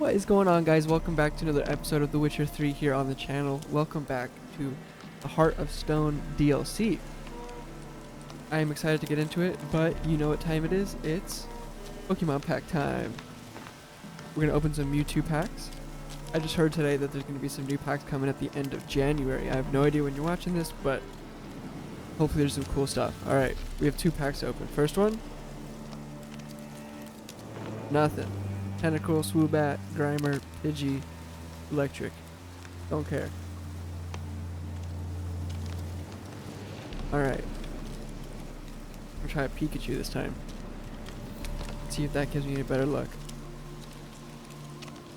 What is going on, guys? Welcome back to another episode of The Witcher 3 here on the channel. Welcome back to the Heart of Stone DLC. I am excited to get into it, but you know what time it is. It's Pokemon pack time. We're going to open some Mewtwo packs. I just heard today that there's going to be some new packs coming at the end of January. I have no idea when you're watching this, but hopefully there's some cool stuff. Alright, we have 2 packs to open. First one. Nothing. Tentacle, Swoobat, Grimer, Pidgey, Electric. Don't care. Alright. I'm gonna try a Pikachu this time. See if that gives me any better luck.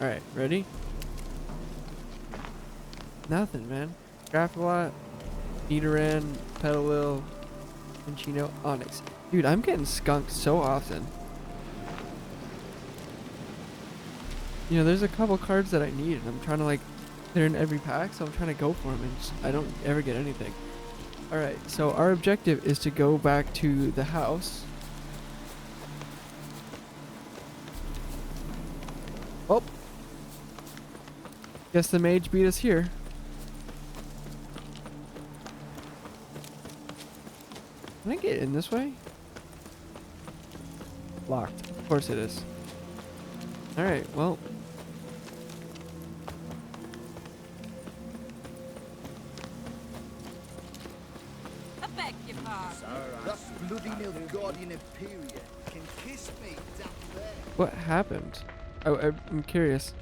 Alright, ready? Nothing, man. Grappalot, Nidoran, Petalil, Minccino, Onix. Dude, I'm getting skunked so often. You know, there's a couple cards that I need, and I'm trying to, like, they're in every pack, so I'm trying to go for them, and just, I don't ever get anything. Alright, so our objective is to go back to the house. Oh! Guess the mage beat us here. Can I get in this way? Locked. Of course it is. Alright, well. I beg your pardon. That bloody Nilfgaardian Imperial can kiss me down there. What happened? I'm curious.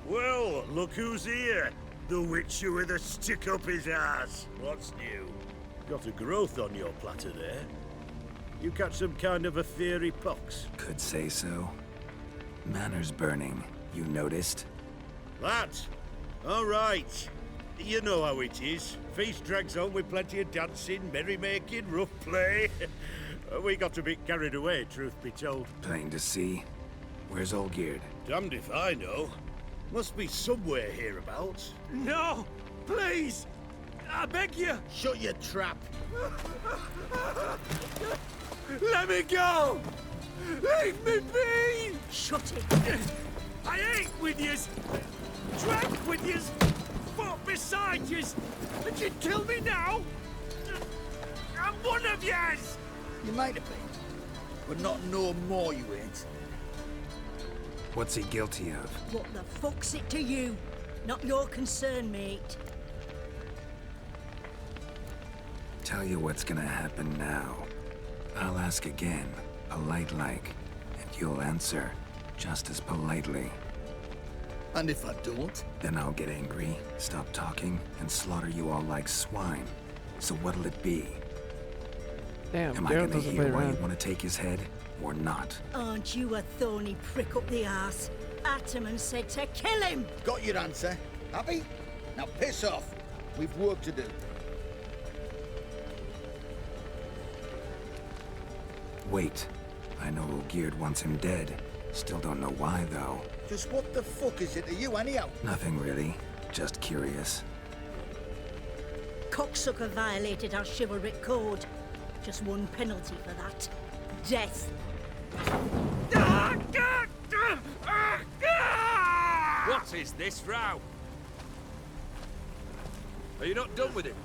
Well, look who's here. The Witcher with a stick up his ass. What's new? Got a growth on your platter there. You catch some kind of a theory pox? Could say so. Manners burning, you noticed? That? All right. You know how it is. Feast drags on with plenty of dancing, merrymaking, rough play. We got a bit carried away, truth be told. Plain to see. Where's Olgierd? Damned if I know. Must be somewhere hereabouts. No! Please! I beg you! Shut your trap. Let me go! Leave me be! Shut it. I ate with yous! Drank with yous! Fought beside yous! And you'd kill me now? I'm one of yous! You might have been, but not no more you ain't. What's he guilty of? What the fuck's it to you? Not your concern, mate. Tell you what's gonna happen now. I'll ask again, polite-like, and you'll answer just as politely. And if I don't? Then I'll get angry, stop talking, and slaughter you all like swine. So what'll it be? Damn, Am I Geralt gonna doesn't play hear why you around. want to take his head, or not? Aren't you a thorny prick up the arse? Ataman said to kill him! Got your answer. Happy? Now piss off. We've work to do. Wait. I know Olgierd wants him dead. Still don't know why, though. Just what the fuck is it to you anyhow? Nothing really. Just curious. Cocksucker violated our chivalric code. Just one penalty for that. Death. What is this row? Are you not done with it?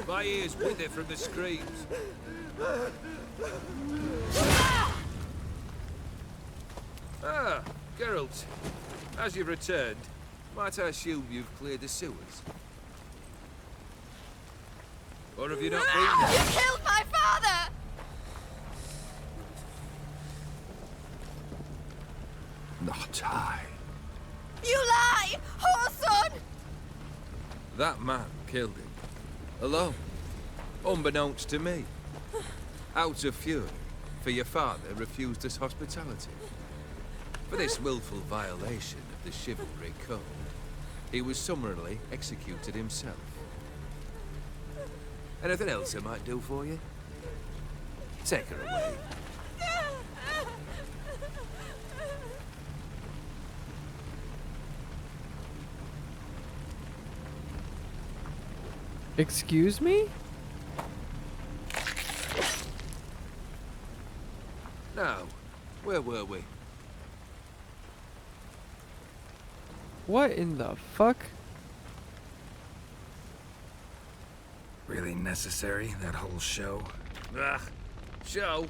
My ears wither from the screams. Ah, Geralt. As you've returned, might I assume you've cleared the sewers? Or have you not been there? You killed my father! Not I. You lie! Whoreson! That man killed him. Alone. Unbeknownst to me. Out of fury, for your father refused us hospitality. For this willful violation of the chivalry code, he was summarily executed himself. Anything else I might do for you? Take her away. Excuse me? Now, where were we? What in the fuck? Really necessary, that whole show? Ah, show?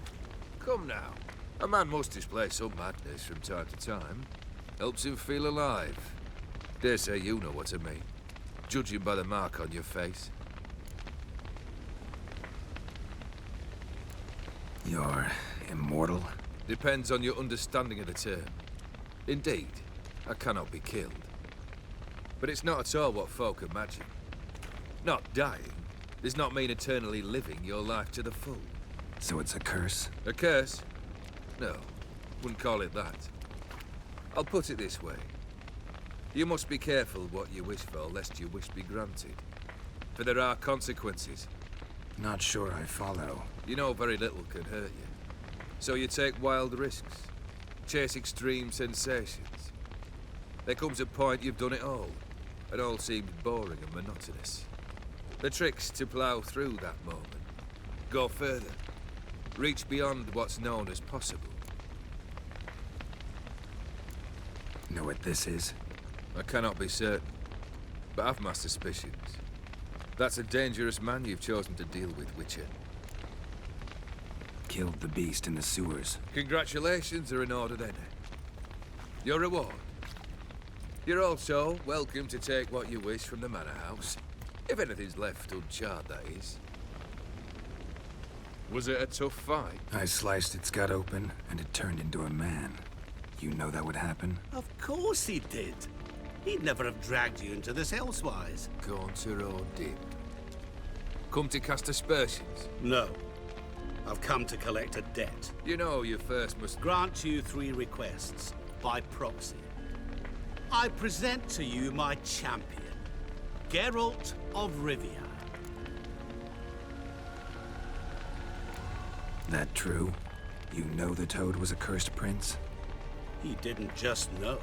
Come now. A man must display some madness from time to time. Helps him feel alive. Dare say you know what I mean. Judging by the mark on your face. You're immortal? Depends on your understanding of the term. Indeed, I cannot be killed. But it's not at all what folk imagine. Not dying does not mean eternally living your life to the full. So it's a curse? A curse? No, wouldn't call it that. I'll put it this way. You must be careful what you wish for, lest your wish be granted. For there are consequences. Not sure I follow. You know very little can hurt you. So you take wild risks. Chase extreme sensations. There comes a point you've done it all. It all seems boring and monotonous. The trick's to plough through that moment. Go further. Reach beyond what's known as possible. Know what this is? I cannot be certain, but I've my suspicions. That's a dangerous man you've chosen to deal with, Witcher. Killed the beast in the sewers. Congratulations are in order then. Your reward. You're also welcome to take what you wish from the manor house. If anything's left uncharred, that is. Was it a tough fight? I sliced its gut open, and it turned into a man. You know that would happen? Of course he did. He'd never have dragged you into this elsewise. Gaunter or Dim? Come to cast aspersions? No. I've come to collect a debt. You know you first must... Grant you 3 requests, by proxy. I present to you my champion, Geralt of Rivia. That true? You know the Toad was a cursed prince? He didn't just know.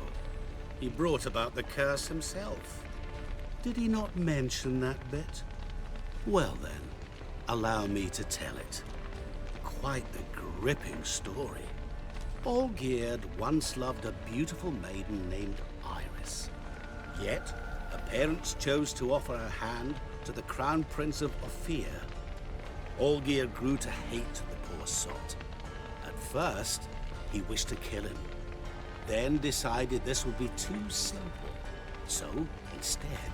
He brought about the curse himself. Did he not mention that bit? Well then, allow me to tell it. Quite the gripping story. Olgierd once loved a beautiful maiden named Iris. Yet, her parents chose to offer her hand to the Crown Prince of Ophir. Olgierd grew to hate the poor sot. At first, he wished to kill him. Then decided this would be too simple. So, instead,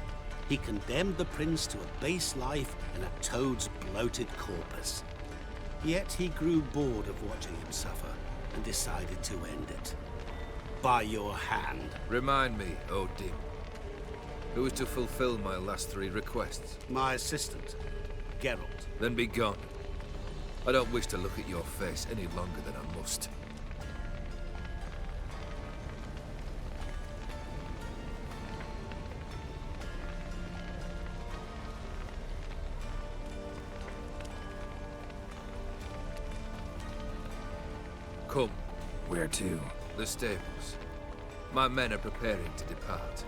he condemned the prince to a base life in a toad's bloated corpus. Yet he grew bored of watching him suffer and decided to end it. By your hand. Remind me, O Dim. Who is to fulfill my last 3 requests? My assistant, Geralt. Then be gone. I don't wish to look at your face any longer than I must. Come. Where to? The stables. My men are preparing to depart.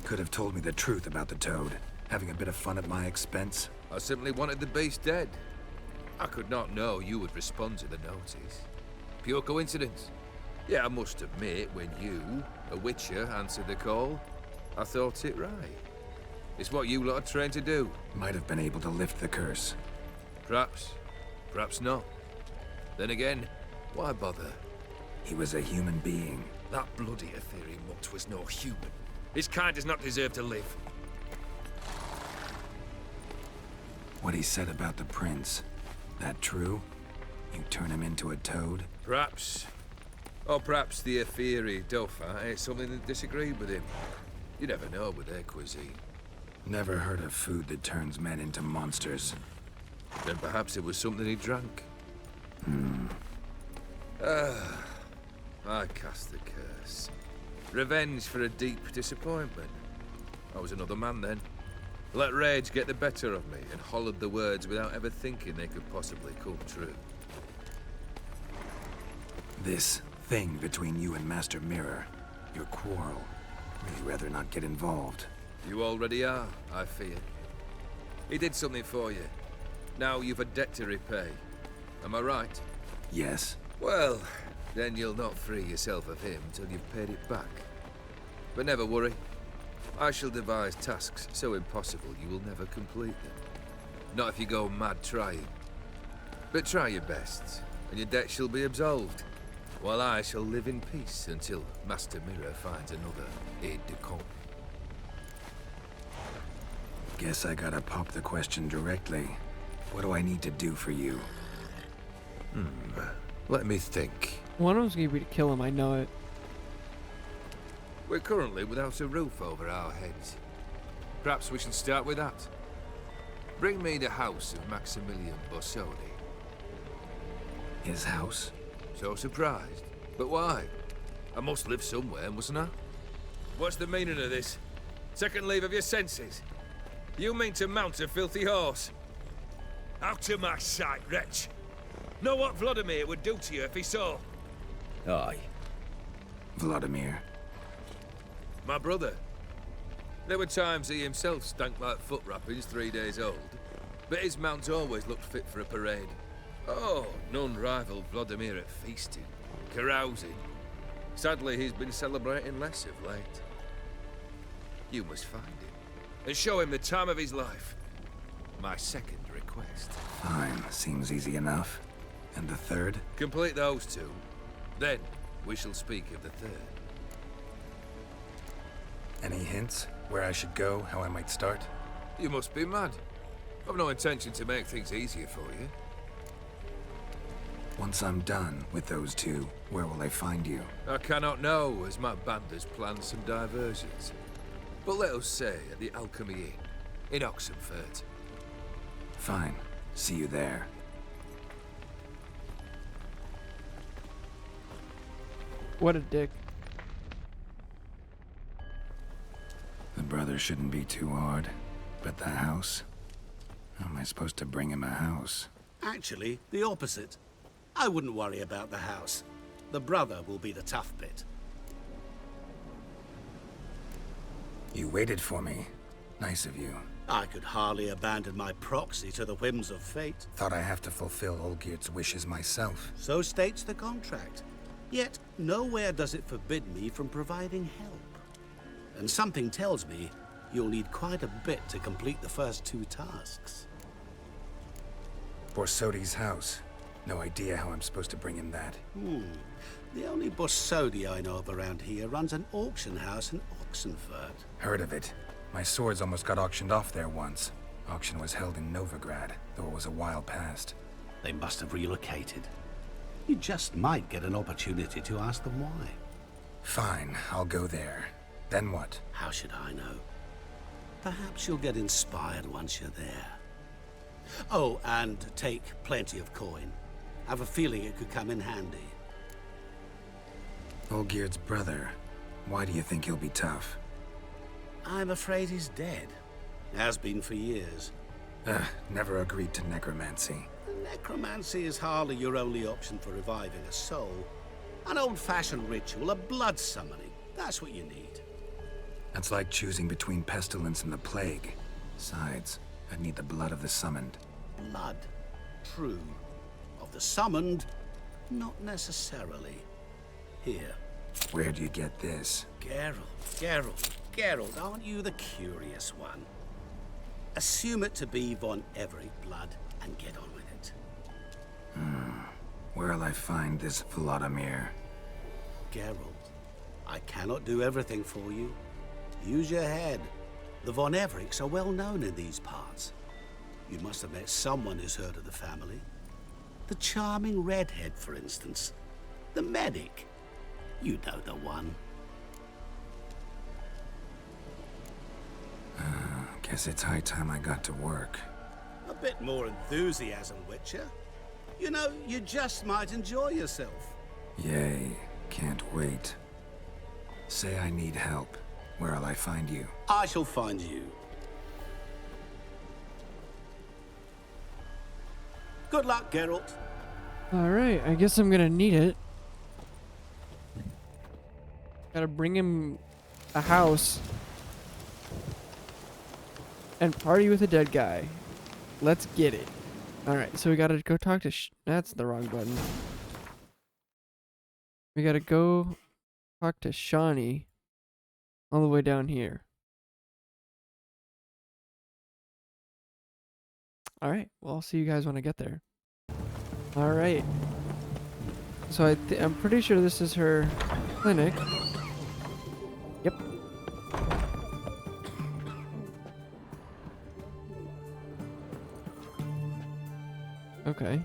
Could have told me the truth about the Toad. Having a bit of fun at my expense. I simply wanted the beast dead. I could not know you would respond to the notice. Pure coincidence. Yeah, I must admit, when you, a Witcher, answered the call, I thought it right. It's what you lot are trained to do. Might have been able to lift the curse. Perhaps. Perhaps not. Then again, why bother? He was a human being. That bloody Aetheri mutt was no human. His kind does not deserve to live. What he said about the prince. That true? You turn him into a toad? Perhaps. Or perhaps the Aetheri Dauphin ate something that disagreed with him. You never know with their cuisine. Never heard of food that turns men into monsters. Then perhaps it was something he drank. I cast the curse. Revenge for a deep disappointment. I was another man then. Let rage get the better of me and hollered the words without ever thinking they could possibly come true. This thing between you and Master Mirror. your quarrel. You'd rather not get involved. You already are, I fear. He did something for you. Now you've a debt to repay. Am I right? Yes. Well, then you'll not free yourself of him till you've paid it back. But never worry. I shall devise tasks so impossible you will never complete them. Not if you go mad trying. But try your best, and your debt shall be absolved, while I shall live in peace until Master Mirror finds another aide-de-camp. Guess I gotta pop the question directly. What do I need to do for you? Let me think. One of them's gonna be to kill him, I know it. We're currently without a roof over our heads. Perhaps we should start with that. Bring me the house of Maximilian Borsodi. His house? So surprised. But why? I must live somewhere, mustn't I? What's the meaning of this? Second leave of your senses? You mean to mount a filthy horse? Out of my sight, wretch! Know what Vladimir would do to you if he saw? Aye. Vladimir. My brother. There were times he himself stank like foot wrappings 3 days old, but his mount always looked fit for a parade. Oh, none rivaled Vladimir at feasting, carousing. Sadly, he's been celebrating less of late. You must find him, and show him the time of his life. My second request. Fine, seems easy enough. And the third? Complete those two. Then, we shall speak of the third. Any hints? Where I should go, how I might start? You must be mad. I've no intention to make things easier for you. Once I'm done with those two, where will I find you? I cannot know, as my band has planned some diversions. But let us say at the Alchemy Inn, in Oxenfurt. Fine. See you there. What a dick. The brother shouldn't be too hard. But the house? How am I supposed to bring him a house? Actually, the opposite. I wouldn't worry about the house. The brother will be the tough bit. You waited for me. Nice of you. I could hardly abandon my proxy to the whims of fate. Thought I have to fulfill Olgierd's wishes myself. So states the contract. Yet, nowhere does it forbid me from providing help. And something tells me you'll need quite a bit to complete the first two tasks. Borsodi's house. No idea how I'm supposed to bring him that. The only Borsodi I know of around here runs an auction house in Oxenfurt. Heard of it. My swords almost got auctioned off there once. Auction was held in Novigrad, though it was a while past. They must have relocated. You just might get an opportunity to ask them why. Fine, I'll go there. Then what? How should I know? Perhaps you'll get inspired once you're there. Oh, and take plenty of coin. Have a feeling it could come in handy. Olgierd's brother. Why do you think he'll be tough? I'm afraid he's dead. Has been for years. Never agreed to necromancy. Necromancy is hardly your only option for reviving a soul. An old-fashioned ritual, a blood summoning. That's what you need. That's like choosing between pestilence and the plague. Besides, I'd need the blood of the summoned. Blood. True. Of the summoned, not necessarily. Here. Where do you get this? Geralt, aren't you the curious one? Assume it to be von Everett blood and get on with it. Where'll I find this Vladimir? Geralt, I cannot do everything for you. Use your head. The von Evericks are well known in these parts. You must have met someone who's heard of the family. The charming redhead, for instance. The medic. You know the one. Guess it's high time I got to work. A bit more enthusiasm, Witcher. You know, you just might enjoy yourself. Yay, can't wait. Say I need help. Where'll I find you? I shall find you. Good luck, Geralt. Alright, I guess I'm gonna need it. Gotta bring him a house and party with a dead guy. Let's get it. Alright, so we gotta go talk to that's the wrong button. We gotta go talk to Shawnee all the way down here. Alright, well, I'll see you guys when I get there. Alright. So I'm pretty sure this is her clinic. Yep. Okay.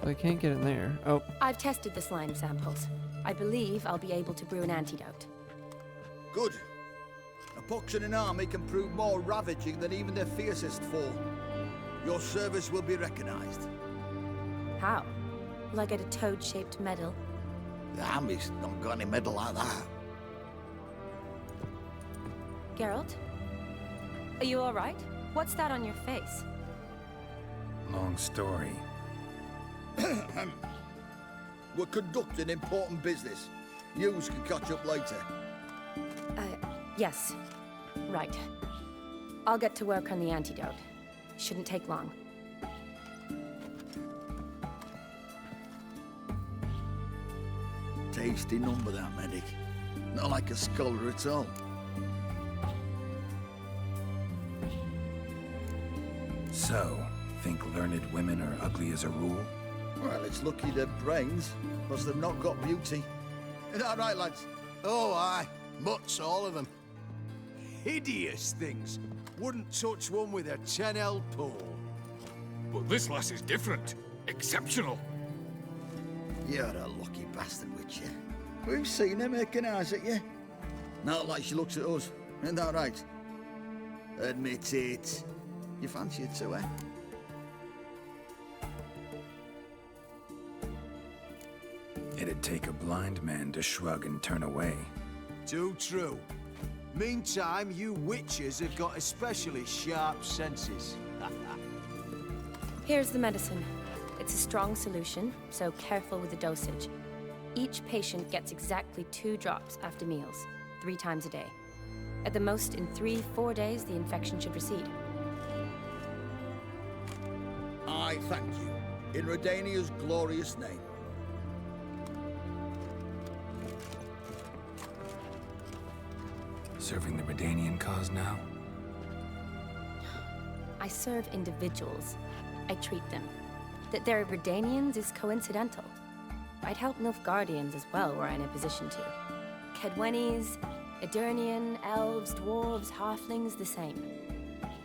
I can't get in there. Oh, I've tested the slime samples. I believe I'll be able to brew an antidote. Good. A pox in an army can prove more ravaging than even their fiercest foe. Your service will be recognized. How? Will I get a toad-shaped medal? The army's not got any medal like that. Geralt? Are you alright? What's that on your face? Long story. We're conducting important business. Yous can catch up later. Yes. Right. I'll get to work on the antidote. Shouldn't take long. Tasty number, that medic. Not like a scholar at all. So, think learned women are ugly as a rule? Well, it's lucky they're brains, because they've not got beauty. Is that right, lads? Oh, aye. Mutts, all of them. Hideous things. Wouldn't touch one with a 10L pole. But this lass is different. Exceptional. You're a lucky bastard, Witcher. We've seen her making eyes at you. Not like she looks at us. Isn't that right? Admit it. You fancy it too, eh? It'd take a blind man to shrug and turn away. Too true. Meantime, you witches have got especially sharp senses. Here's the medicine. It's a strong solution, so careful with the dosage. Each patient gets exactly 2 drops after meals, 3 times a day. At the most, in 3-4 days, the infection should recede. I thank you. In Redania's glorious name. Serving the Redanian cause now? I serve individuals. I treat them. That they're Redanians is coincidental. I'd help Nilfgaardians as well were I in a position to. Kedwenis, Edirnian, elves, dwarves, halflings, the same.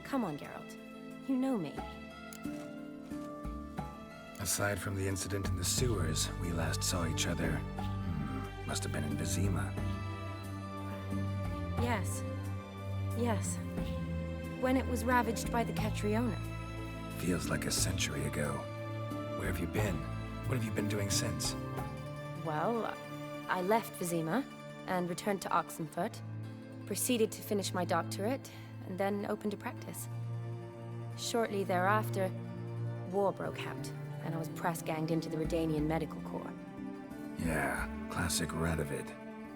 Come on, Geralt. You know me. Aside from the incident in the sewers, we last saw each other. Must have been in Vizima. Yes. Yes. When it was ravaged by the Catriona. Feels like a century ago. Where have you been? What have you been doing since? Well, I left Vizima and returned to Oxenfurt, proceeded to finish my doctorate, and then opened a practice. Shortly thereafter, war broke out, and I was press-ganged into the Redanian Medical Corps. Yeah, classic Radovid.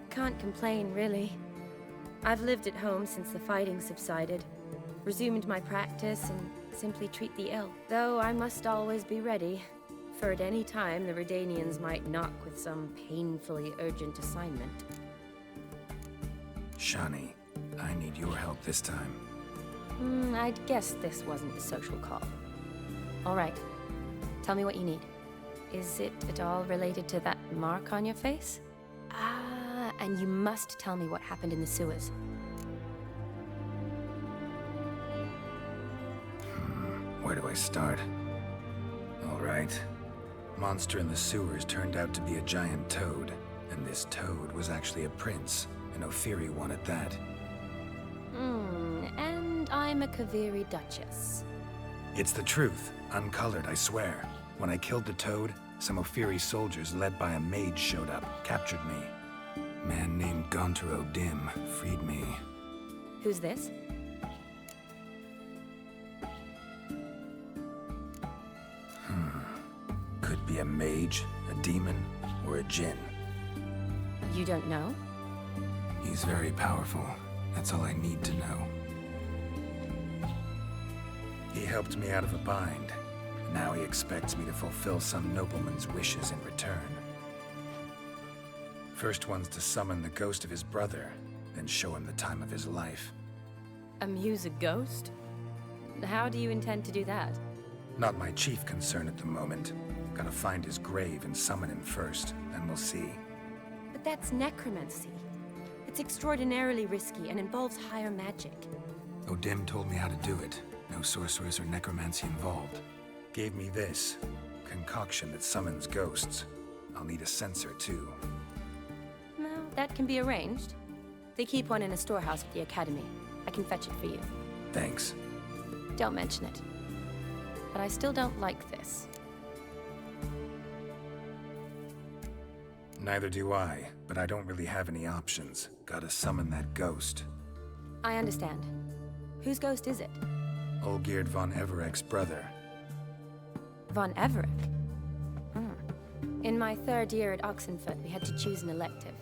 Can't complain, really. I've lived at home since the fighting subsided, resumed my practice, and simply treat the ill. Though I must always be ready, for at any time the Redanians might knock with some painfully urgent assignment. Shani, I need your help this time. I'd guess this wasn't a social call. All right. Tell me what you need. Is it at all related to that mark on your face? And you must tell me what happened in the sewers. Where do I start? All right. Monster in the sewers turned out to be a giant toad, and this toad was actually a prince, an Ophiri one at that. And I'm a Kaviri Duchess. It's the truth, uncolored, I swear. When I killed the toad, some Ophiri soldiers led by a mage showed up, captured me. Man named Gontaro Dim freed me. Who's this? Could be a mage, a demon, or a djinn. You don't know? He's very powerful. That's all I need to know. He helped me out of a bind. Now he expects me to fulfill some nobleman's wishes in return. First one's to summon the ghost of his brother, then show him the time of his life. Amuse a ghost? How do you intend to do that? Not my chief concern at the moment. Gotta find his grave and summon him first, then we'll see. But that's necromancy. It's extraordinarily risky and involves higher magic. Odim told me how to do it. No sorcerers or necromancy involved. Gave me this concoction that summons ghosts. I'll need a censer too. Well, that can be arranged. They keep one in a storehouse at the academy. I can fetch it for you. Thanks. Don't mention it. But I still don't like this. Neither do I, but I don't really have any options. Gotta summon that ghost. I understand. Whose ghost is it? Olgierd von Everek's brother. Von Everek? In my third year at Oxenfoot, we had to choose an elective.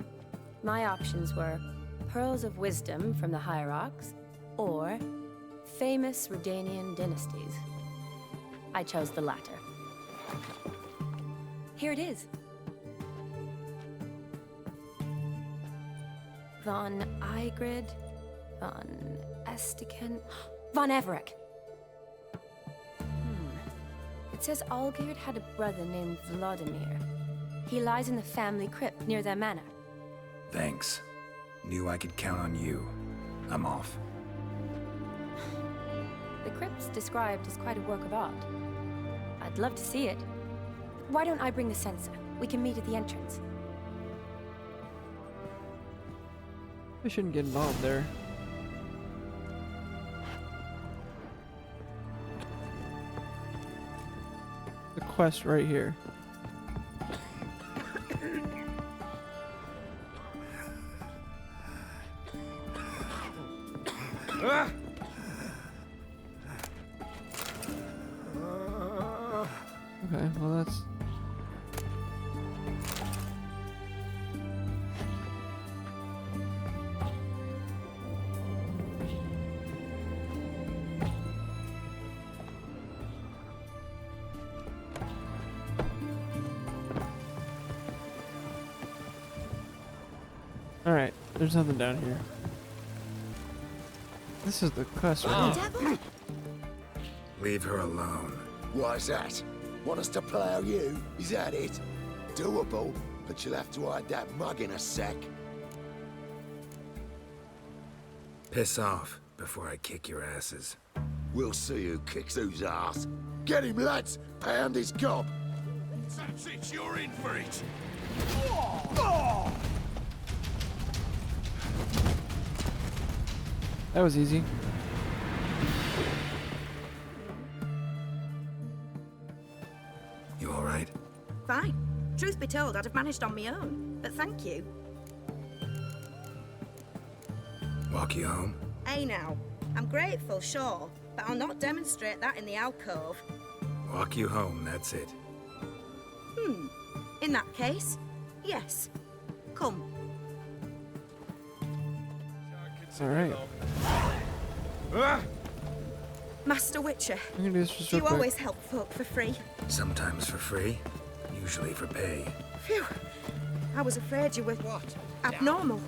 My options were Pearls of Wisdom from the Hierarchs, or famous Redanian dynasties. I chose the latter. Here it is. Von Igrid, Von Estiken, Von Everek. It says Olgierd had a brother named Vladimir. He lies in the family crypt near their manor. Thanks. Knew I could count on you. I'm off. The crypt's described as quite a work of art. I'd love to see it. Why don't I bring the censer? We can meet at the entrance. We shouldn't get involved there. The quest right here. Okay, well that's... Alright, there's nothing down here. This is the quest right here. Leave her alone. Why's that? Want us to plough you? Is that it? Doable, but you'll have to hide that mug in a sec. Piss off before I kick your asses. We'll see who kicks whose ass. Get him, lads! Pound his gob! That's it, you're in for it! That was easy. You alright? Fine. Truth be told, I'd have managed on my own. But thank you. Walk you home? Hey now. I'm grateful, sure. But I'll not demonstrate that in the alcove. Walk you home, that's it. In that case, yes. Come. Alright. Master Witcher, I'm gonna do this just real you quick. always help folk for free. Sometimes for free, usually for pay. Phew. I was afraid you were... abnormal.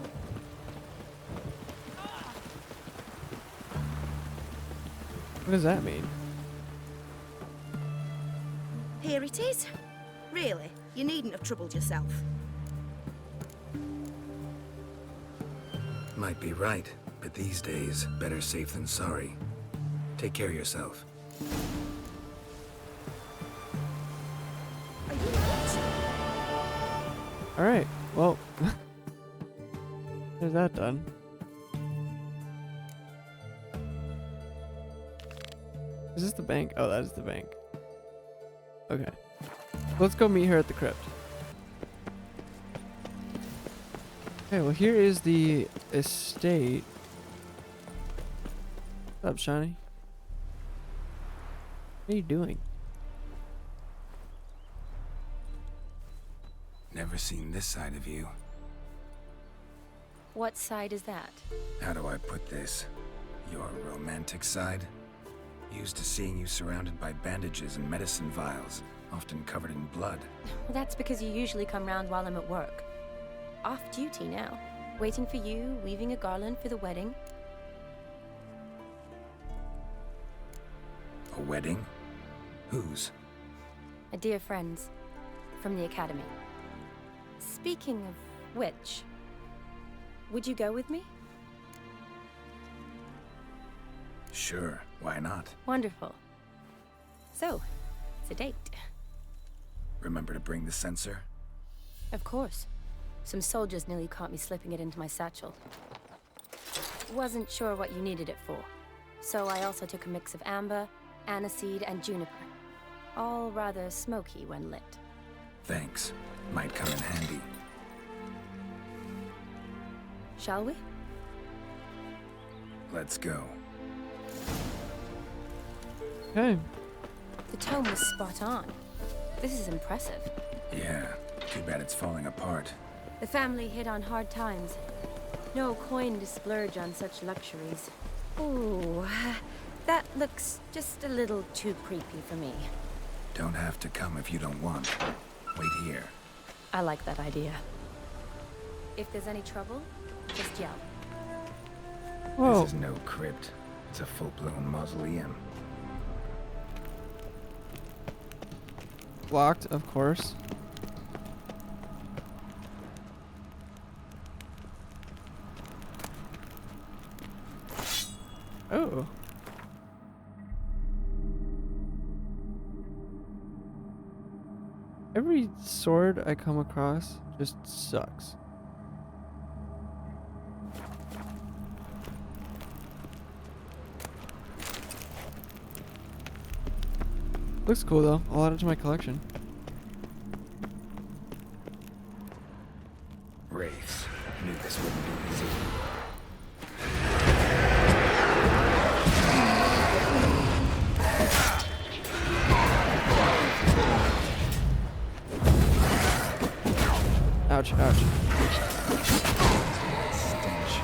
What does that mean? Here it is. Really, you needn't have troubled yourself. Might be right, but these days, better safe than sorry. Take care of yourself. Are you nuts? Alright, well... there's that done. Is this the bank? Oh, that is the bank. Okay. Let's go meet her at the crypt. Okay, well here is the estate. What's up, Shawnee? What are you doing? never seen this side of you. What side is that? How do I put this? Your romantic side? Used to seeing you surrounded by bandages and medicine vials, often covered in blood. Well, that's because you usually come round while I'm at work. Off duty now. Waiting for you, weaving a garland for the wedding. A wedding? Whose? A dear friend's. From the academy. Speaking of which, would you go with me? Sure, why not? Wonderful. So, it's a date. Remember to bring the censer? Of course. Some soldiers nearly caught me slipping it into my satchel. Wasn't sure what you needed it for, so I also took a mix of amber, aniseed, and juniper. All rather smoky when lit. Thanks. Might come in handy. Shall we? Let's go. Okay. The tome was spot on. This is impressive. Yeah, too bad it's falling apart. The family hit on hard times. No coin to splurge on such luxuries. Ooh, that looks just a little too creepy for me. Don't have to come if you don't want. Wait here. I like that idea. If there's any trouble, just yell. Whoa. This is no crypt. It's a full-blown mausoleum. Locked, of course. Oh. Every sword I come across just sucks. Looks cool though. I'll add it to my collection. Wraiths. Knew this wouldn't be easy. Ouch, ouch. Stench.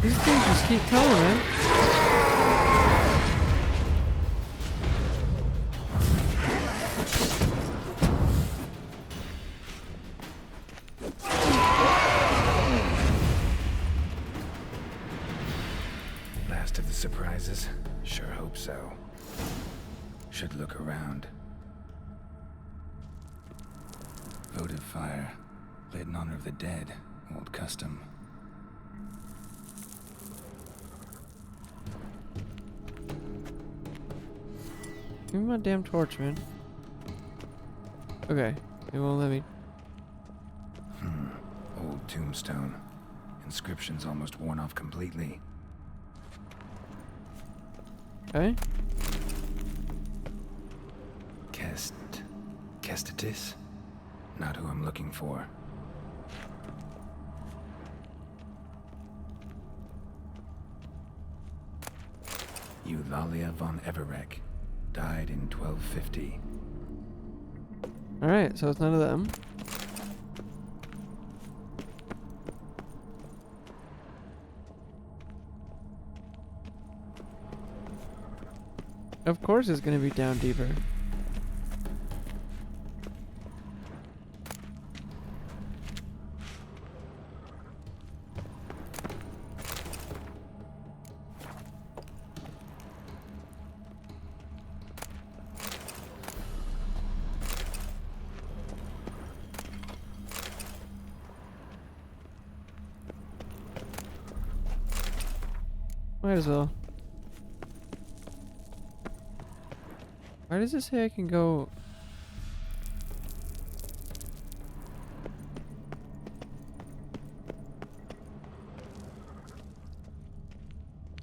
These things just keep coming, man. Last of the surprises? Sure hope so. Should look around. Votive fire. Lit in honor of the dead. Old custom. Give me my damn torch, man. Okay, it won't let me. Old tombstone. Inscription's almost worn off completely. Okay. Kestatis? Not who I'm looking for. Eulalia von Everek. Died in 1250. Alright, so it's none of them. Of course it's gonna be down deeper. Might as well. Why does it say I can go?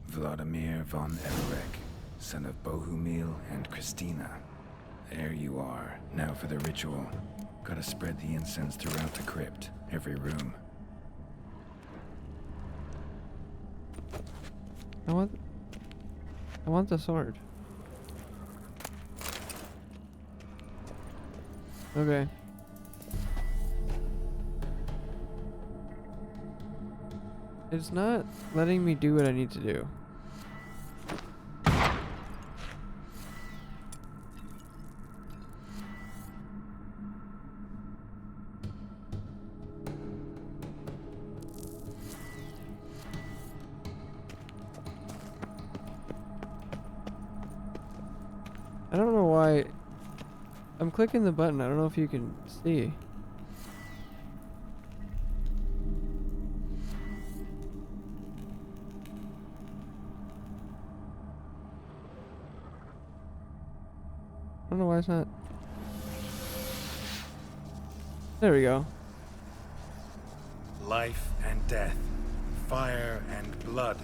Vladimir von Everek, son of Bohumil and Christina. There you are. Now for the ritual. Gotta spread the incense throughout the crypt, every room. I want the sword. Okay. It's not letting me do what I need to do. I don't know why. I'm clicking the button. I don't know if you can see. I don't know why it's not. There we go. Life and death, fire and blood.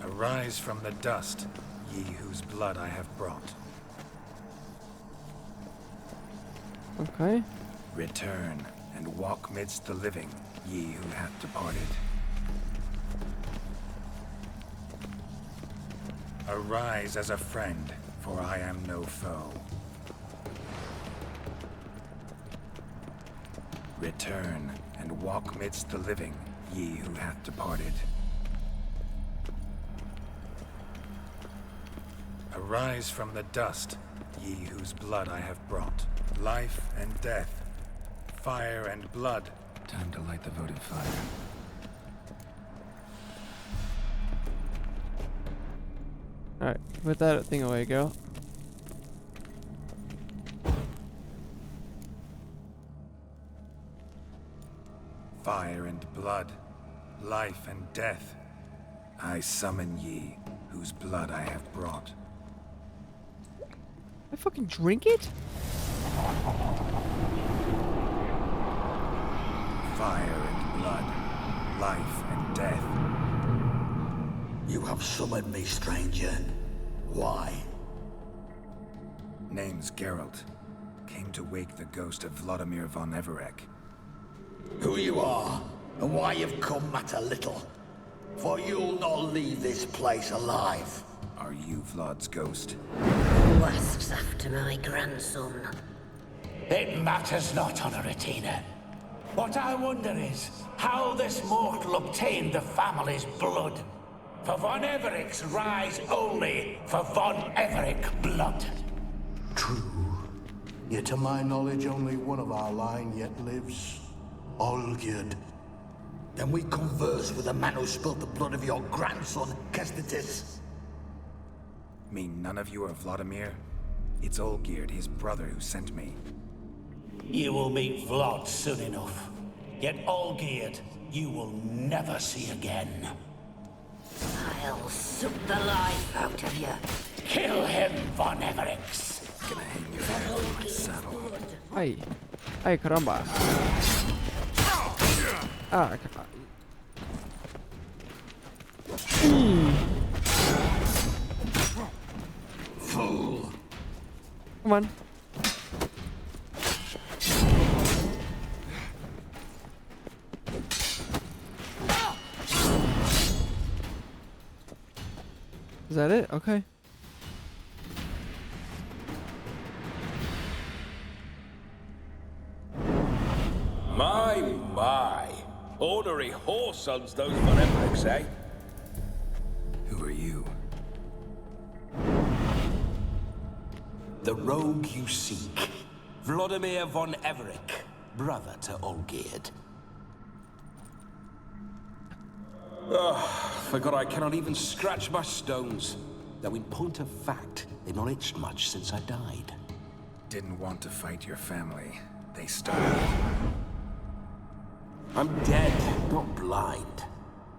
Arise from the dust, ye whose blood I have brought. Okay. Return and walk midst the living, ye who have departed. Arise as a friend, for I am no foe. Return and walk midst the living, ye who hath departed. Arise from the dust, ye whose blood I have brought. Life and death, fire and blood. Time to light the votive fire. Alright, put that thing away, girl. Fire and blood, life and death. I summon ye, whose blood I have brought. I fucking drink it? Fire and blood, life and death. You have summoned me, stranger. Why? Name's Geralt. Came to wake the ghost of Vladimir von Everec. Who you are, and why you've come matter little. For you'll not leave this place alive. Are you Vlad's ghost? Who asks after my grandson? It matters not, Honoratina. What I wonder is how this mortal obtained the family's blood. For von Everic's rise only for von Everec blood. True. Yet to my knowledge, only one of our line yet lives. Olgierd. Then we converse with the man who spilled the blood of your grandson, Kestitis. Mean none of you are Vladimir? It's Olgierd, his brother, who sent me. You will meet Vlad soon enough. Yet Olgierd, you will never see again. I'll suck the life out of you. Kill him, von Everix. Gonna hang your head on my saddle. Ay. Ay, caramba. Ah, caramba. Fool. Come on. Is that it? Okay. My. Ornery whoresons those von Evericks, eh? Who are you? The rogue you seek. Vladimir von Everec, brother to Olgierd. Forgot I cannot even scratch my stones. Though in point of fact, they've not itched much since I died. Didn't want to fight your family. They started. I'm dead, not blind.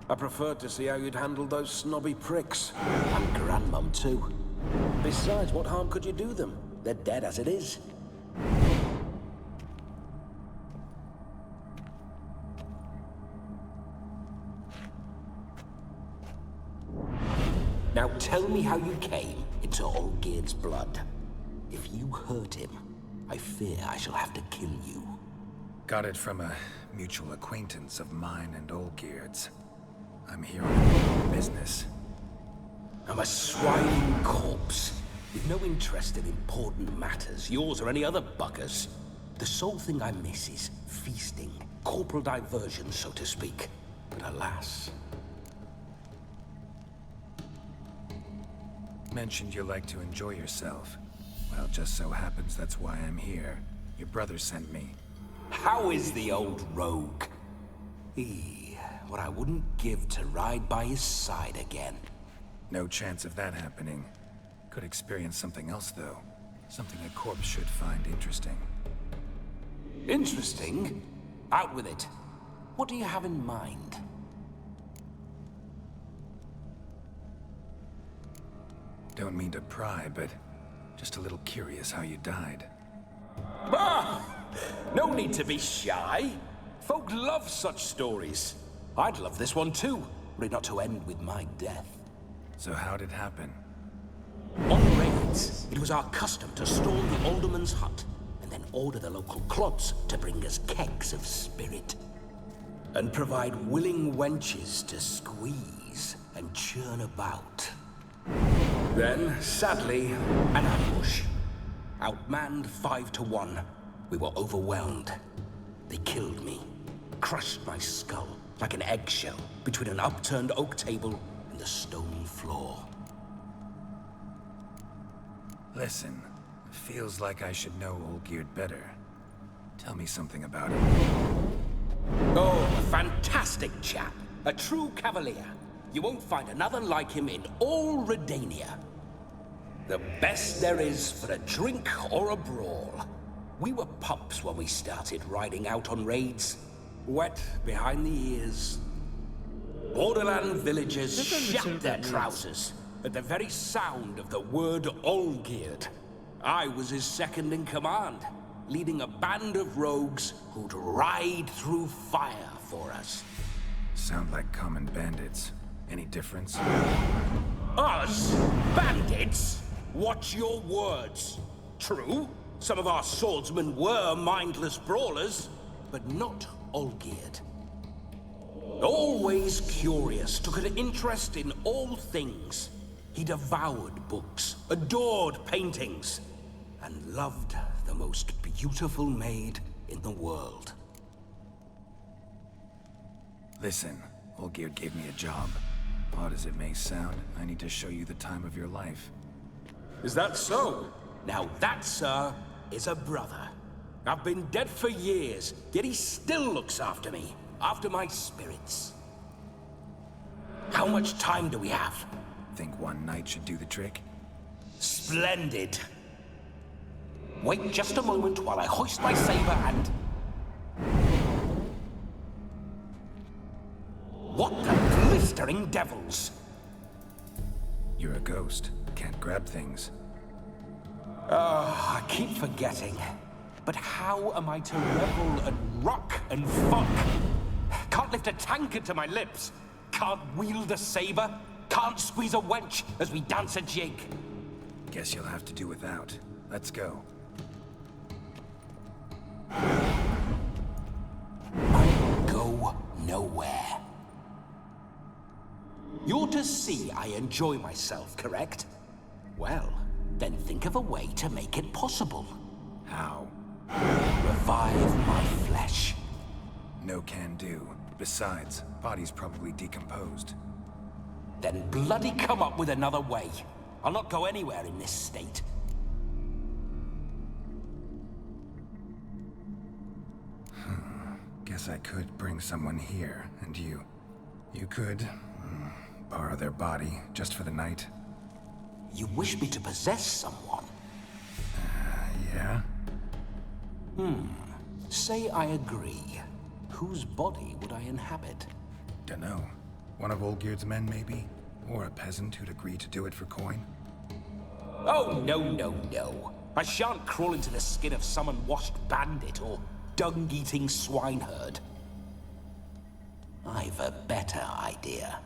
I preferred to see how you'd handle those snobby pricks. And Grandmum, too. Besides, what harm could you do them? They're dead as it is. Now tell me how you came into Olgierd's blood. If you hurt him, I fear I shall have to kill you. Got it from a mutual acquaintance of mine and Olgierd's. I'm here on business. I'm a swining corpse, with no interest in important matters, yours or any other buggers. The sole thing I miss is feasting, corporal diversion, so to speak. But alas... Mentioned you like to enjoy yourself. Well, just so happens that's why I'm here. Your brother sent me. How is the old rogue? What I wouldn't give to ride by his side again. No chance of that happening. Could experience something else, though. Something a corpse should find interesting. Interesting? Out with it. What do you have in mind? Don't mean to pry, but just a little curious how you died. Ah! No need to be shy. Folk love such stories. I'd love this one too, were it not to end with my death. So how'd it happen? On raids, it was our custom to storm the alderman's hut, and then order the local clods to bring us kegs of spirit. And provide willing wenches to squeeze and churn about. Then, sadly, an ambush. Outmanned 5 to 1. We were overwhelmed. They killed me. Crushed my skull like an eggshell between an upturned oak table and the stone floor. Listen, feels like I should know Olgierd better. Tell me something about him. Oh, a fantastic chap. A true cavalier. You won't find another like him in all Redania. The best there is for a drink or a brawl. We were pups when we started riding out on raids. Wet behind the ears. Borderland villagers shat their trousers at the very sound of the word Olgierd. I was his second in command, leading a band of rogues who'd ride through fire for us. Sound like common bandits. Any difference? Us? Bandits? Watch your words. True, some of our swordsmen were mindless brawlers, but not Olgierd. Always curious, took an interest in all things. He devoured books, adored paintings, and loved the most beautiful maid in the world. Listen, Olgierd gave me a job. Odd as it may sound, I need to show you the time of your life. Is that so? Now that, sir, is a brother. I've been dead for years, yet he still looks after me, after my spirits. How much time do we have? Think one night should do the trick? Splendid. Wait just a moment while I hoist my saber and... What the blistering devils? You're a ghost. Can't grab things. I keep forgetting. But how am I to revel and rock and fuck? Can't lift a tankard to my lips. Can't wield a saber. Can't squeeze a wench as we dance a jig. Guess you'll have to do without. Let's go. I go nowhere. You're to see I enjoy myself, correct? Well, then think of a way to make it possible. How? Revive my flesh. No can do. Besides, body's probably decomposed. Then bloody come up with another way. I'll not go anywhere in this state. Guess I could bring someone here, and you could borrow their body just for the night. You wish me to possess someone? Yeah? Say I agree. Whose body would I inhabit? Dunno. One of Olgierd's men, maybe? Or a peasant who'd agree to do it for coin? Oh, no, no, no. I shan't crawl into the skin of some unwashed bandit or dung-eating swineherd. I've a better idea.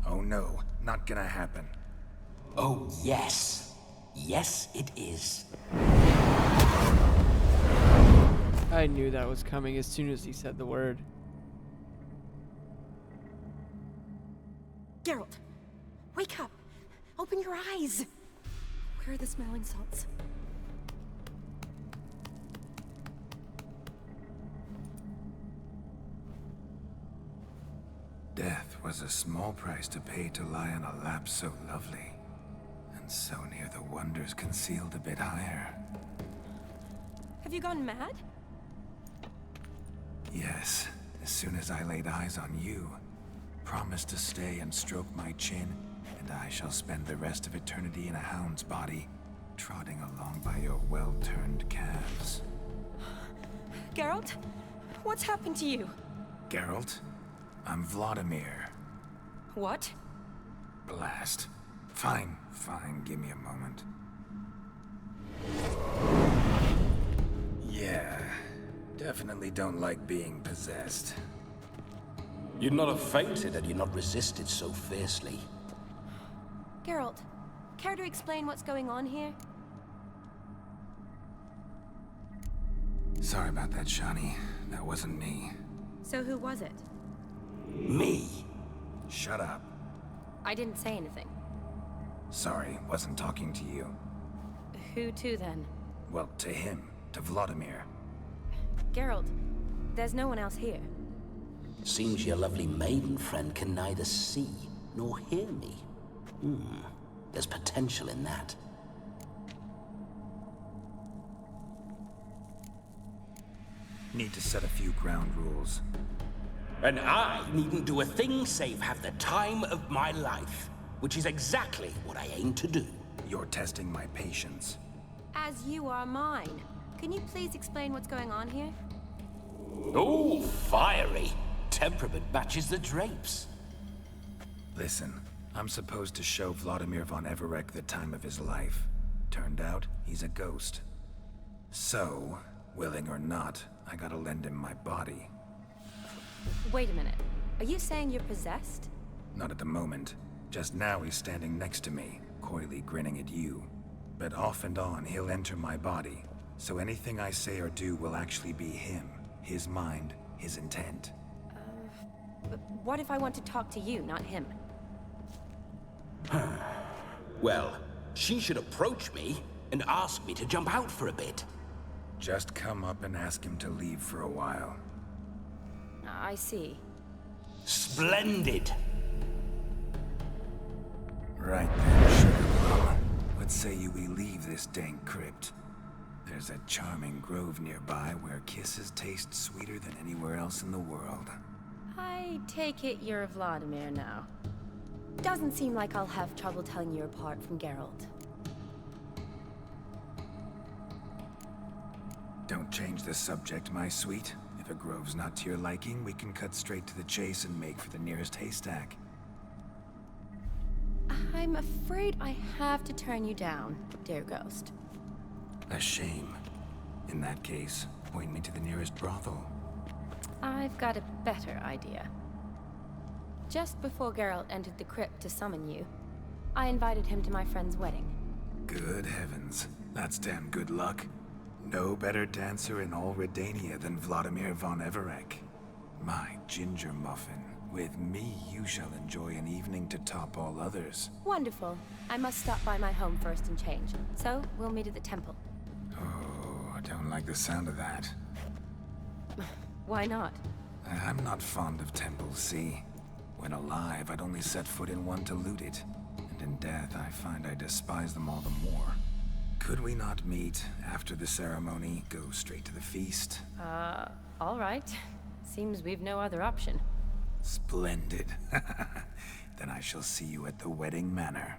Oh no, not gonna happen. Oh, yes. Yes, it is. I knew that was coming as soon as he said the word. Geralt, wake up. Open your eyes! Where are the smelling salts? Death was a small price to pay to lie on a lap so lovely, and so near the wonders concealed a bit higher. Have you gone mad? Yes, as soon as I laid eyes on you, promise to stay and stroke my chin, and I shall spend the rest of eternity in a hound's body, trotting along by your well-turned calves. Geralt? What's happened to you? Geralt? I'm Vladimir. What? Blast. Fine, give me a moment. Yeah, definitely don't like being possessed. You'd not have fainted had you not resisted so fiercely. Geralt, care to explain what's going on here? Sorry about that, Shani. That wasn't me. So who was it? Me? Shut up. I didn't say anything. Sorry, wasn't talking to you. Who to then? Well, to him. To Vladimir. Geralt, there's no one else here. Seems your lovely maiden friend can neither see nor hear me. There's potential in that. Need to set a few ground rules. And I needn't do a thing save have the time of my life, which is exactly what I aim to do. You're testing my patience. As you are mine. Can you please explain what's going on here? Oh, fiery. Temperament matches the drapes. Listen, I'm supposed to show Vladimir von Everec the time of his life. Turned out, he's a ghost. So, willing or not, I gotta lend him my body. Wait a minute. Are you saying you're possessed? Not at the moment. Just now he's standing next to me, coyly grinning at you. But off and on, he'll enter my body. So anything I say or do will actually be him. His mind, his intent. But what if I want to talk to you, not him? Well, she should approach me and ask me to jump out for a bit. Just come up and ask him to leave for a while. I see. Splendid! Right then, Sugar Plum. What say you we leave this dank crypt? There's a charming grove nearby where kisses taste sweeter than anywhere else in the world. I take it you're Vladimir now. Doesn't seem like I'll have trouble telling you apart from Geralt. Don't change the subject, my sweet. If a grove's not to your liking, we can cut straight to the chase and make for the nearest haystack. I'm afraid I have to turn you down, dear ghost. A shame. In that case, point me to the nearest brothel. I've got a better idea. Just before Geralt entered the crypt to summon you, I invited him to my friend's wedding. Good heavens. That's damn good luck. No better dancer in all Redania than Vladimir von Everec. My ginger muffin. With me, you shall enjoy an evening to top all others. Wonderful. I must stop by my home first and change. So, we'll meet at the temple. Oh, I don't like the sound of that. Why not? I'm not fond of temples, see? When alive, I'd only set foot in one to loot it. And in death, I find I despise them all the more. Could we not meet after the ceremony, go straight to the feast? All right. Seems we've no other option. Splendid. Then I shall see you at the wedding manor.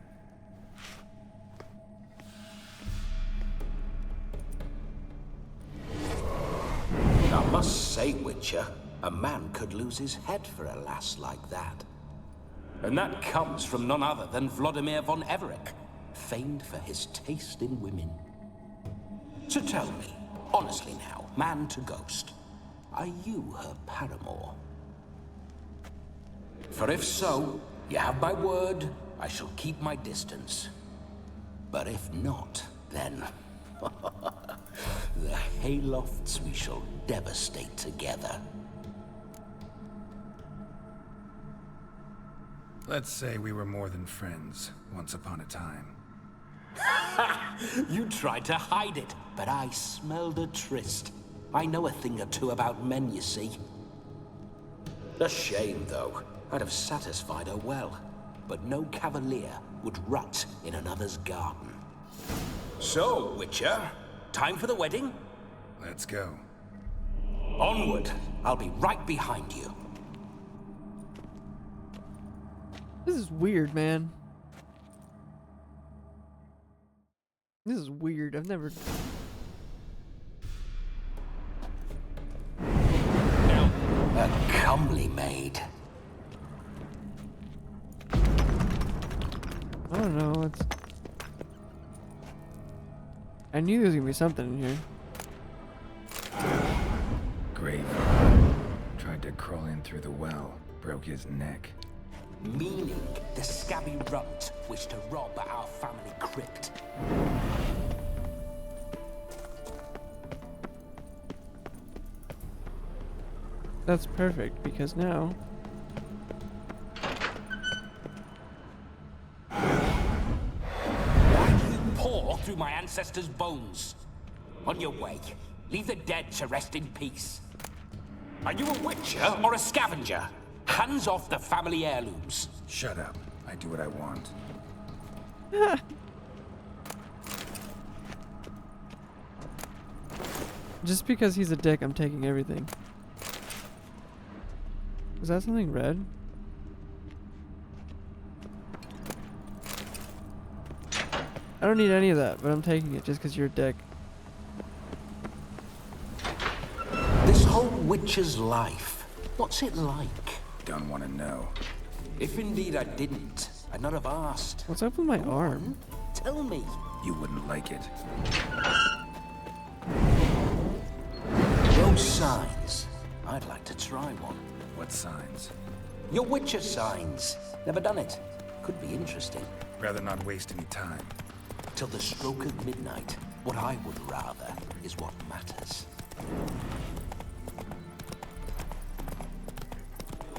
I must say, Witcher, a man could lose his head for a lass like that. And that comes from none other than Vladimir von Everec, famed for his taste in women. So tell me, honestly now, man to ghost, are you her paramour? For if so, you have my word, I shall keep my distance. But if not, then... the haylofts we shall devastate together. Let's say we were more than friends, once upon a time. You tried to hide it, but I smelled a tryst. I know a thing or two about men, you see. A shame, though. I'd have satisfied her well. But no cavalier would rot in another's garden. So, Witcher, time for the wedding? Let's go. Onward. I'll be right behind you. This is weird, man. This is weird. I've never... Now, a comely maid. I don't know. It's... I knew there was gonna be something in here. Grave. Tried to crawl in through the well. Broke his neck. Meaning the scabby runt wished to rob our family crypt. That's perfect, because now... Why do you paw through my ancestors' bones? On your way, leave the dead to rest in peace. Are you a witcher or a scavenger? Hands off the family heirlooms. Shut up. I do what I want. Just because he's a dick, I'm taking everything. Is that something red? I don't need any of that, but I'm taking it just because you're a dick. This whole witcher's life, what's it like? Don't want to know. If indeed I didn't, I'd not have asked. What's up with my arm? Tell me. You wouldn't like it. No signs. I'd like to try one. What signs? Your witcher signs. Never done it. Could be interesting. Rather not waste any time. Till the stroke of midnight, what I would rather is what matters.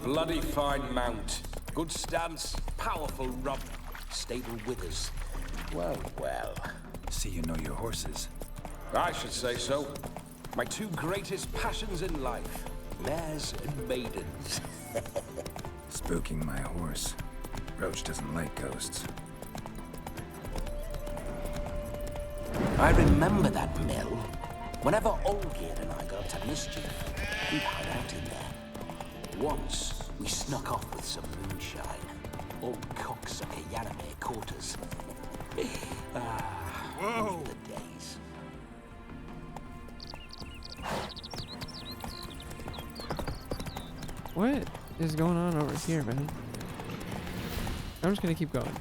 Bloody fine mount. Good stance, powerful rump, stable withers. Well, well. See you know your horses. I should say so. My two greatest passions in life, mares and maidens. Spooking my horse. Roach doesn't like ghosts. I remember that mill. Whenever Olgerd and I got up to mischief, we'd hide out in there. Once, we snuck off with some moonshine. Old cocksucker Yaname caught us. Whoa! The days. What is going on over here, man? I'm just gonna keep going.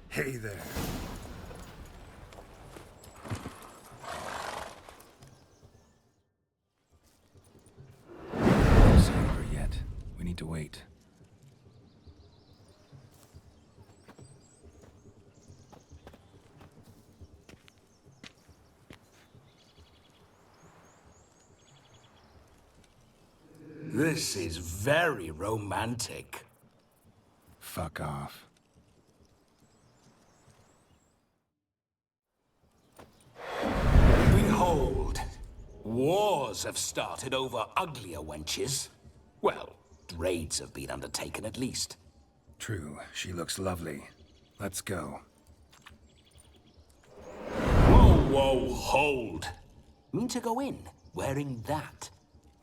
Hey there. It's not over yet. We need to wait. This is very romantic. Fuck off. Behold, wars have started over uglier wenches. Well, raids have been undertaken at least. True, she looks lovely. Let's go. Whoa, whoa, hold. Mean to go in, wearing that?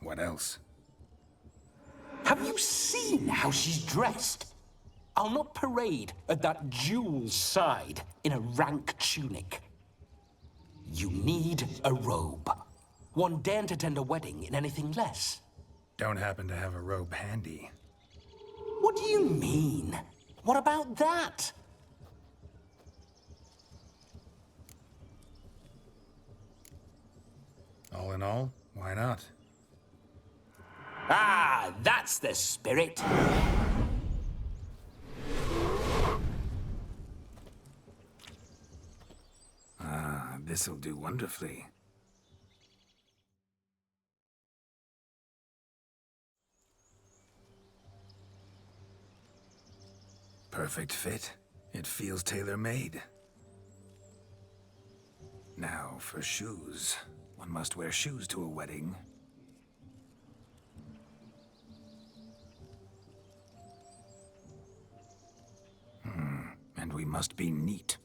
What else? Have you seen how she's dressed? I'll not parade at that jewel's side in a rank tunic. You need a robe. One daren't attend a wedding in anything less. Don't happen to have a robe handy. What do you mean? What about that? All in all, why not? Ah, that's the spirit. Ah, this'll do wonderfully. Perfect fit. It feels tailor-made. Now, for shoes. One must wear shoes to a wedding. And we must be neat.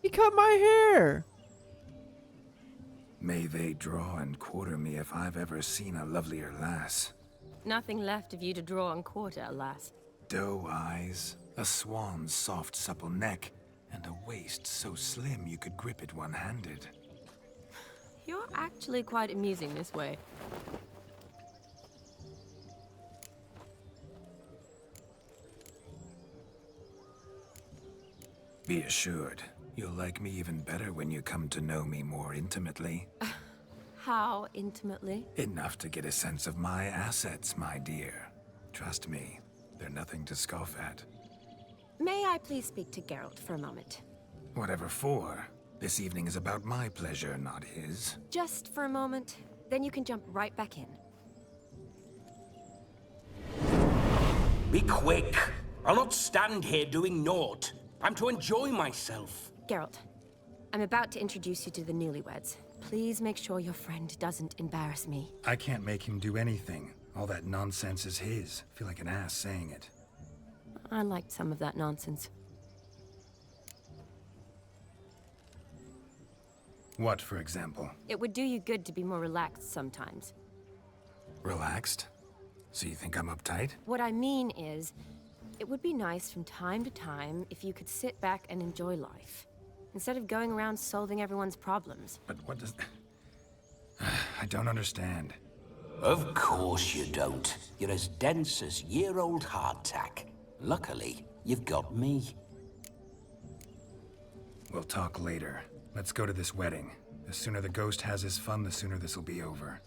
He cut my hair! May they draw and quarter me if I've ever seen a lovelier lass. Nothing left of you to draw and quarter, alas. Doe eyes, a swan's soft supple neck, and a waist so slim you could grip it one-handed. You're actually quite amusing this way. Be assured, you'll like me even better when you come to know me more intimately. How intimately? Enough to get a sense of my assets, my dear. Trust me, they're nothing to scoff at. May I please speak to Geralt for a moment? Whatever for. This evening is about my pleasure, not his. Just for a moment, then you can jump right back in. Be quick. I'll not stand here doing naught. I'm to enjoy myself. Geralt, I'm about to introduce you to the newlyweds. Please make sure your friend doesn't embarrass me. I can't make him do anything. All that nonsense is his. I feel like an ass saying it. I liked some of that nonsense. What, for example? It would do you good to be more relaxed sometimes. Relaxed? So you think I'm uptight? What I mean is, it would be nice from time to time if you could sit back and enjoy life, instead of going around solving everyone's problems. But what does... I don't understand. Of course you don't. You're as dense as year-old hardtack. Luckily, you've got me. We'll talk later. Let's go to this wedding. The sooner the ghost has his fun, the sooner this'll be over.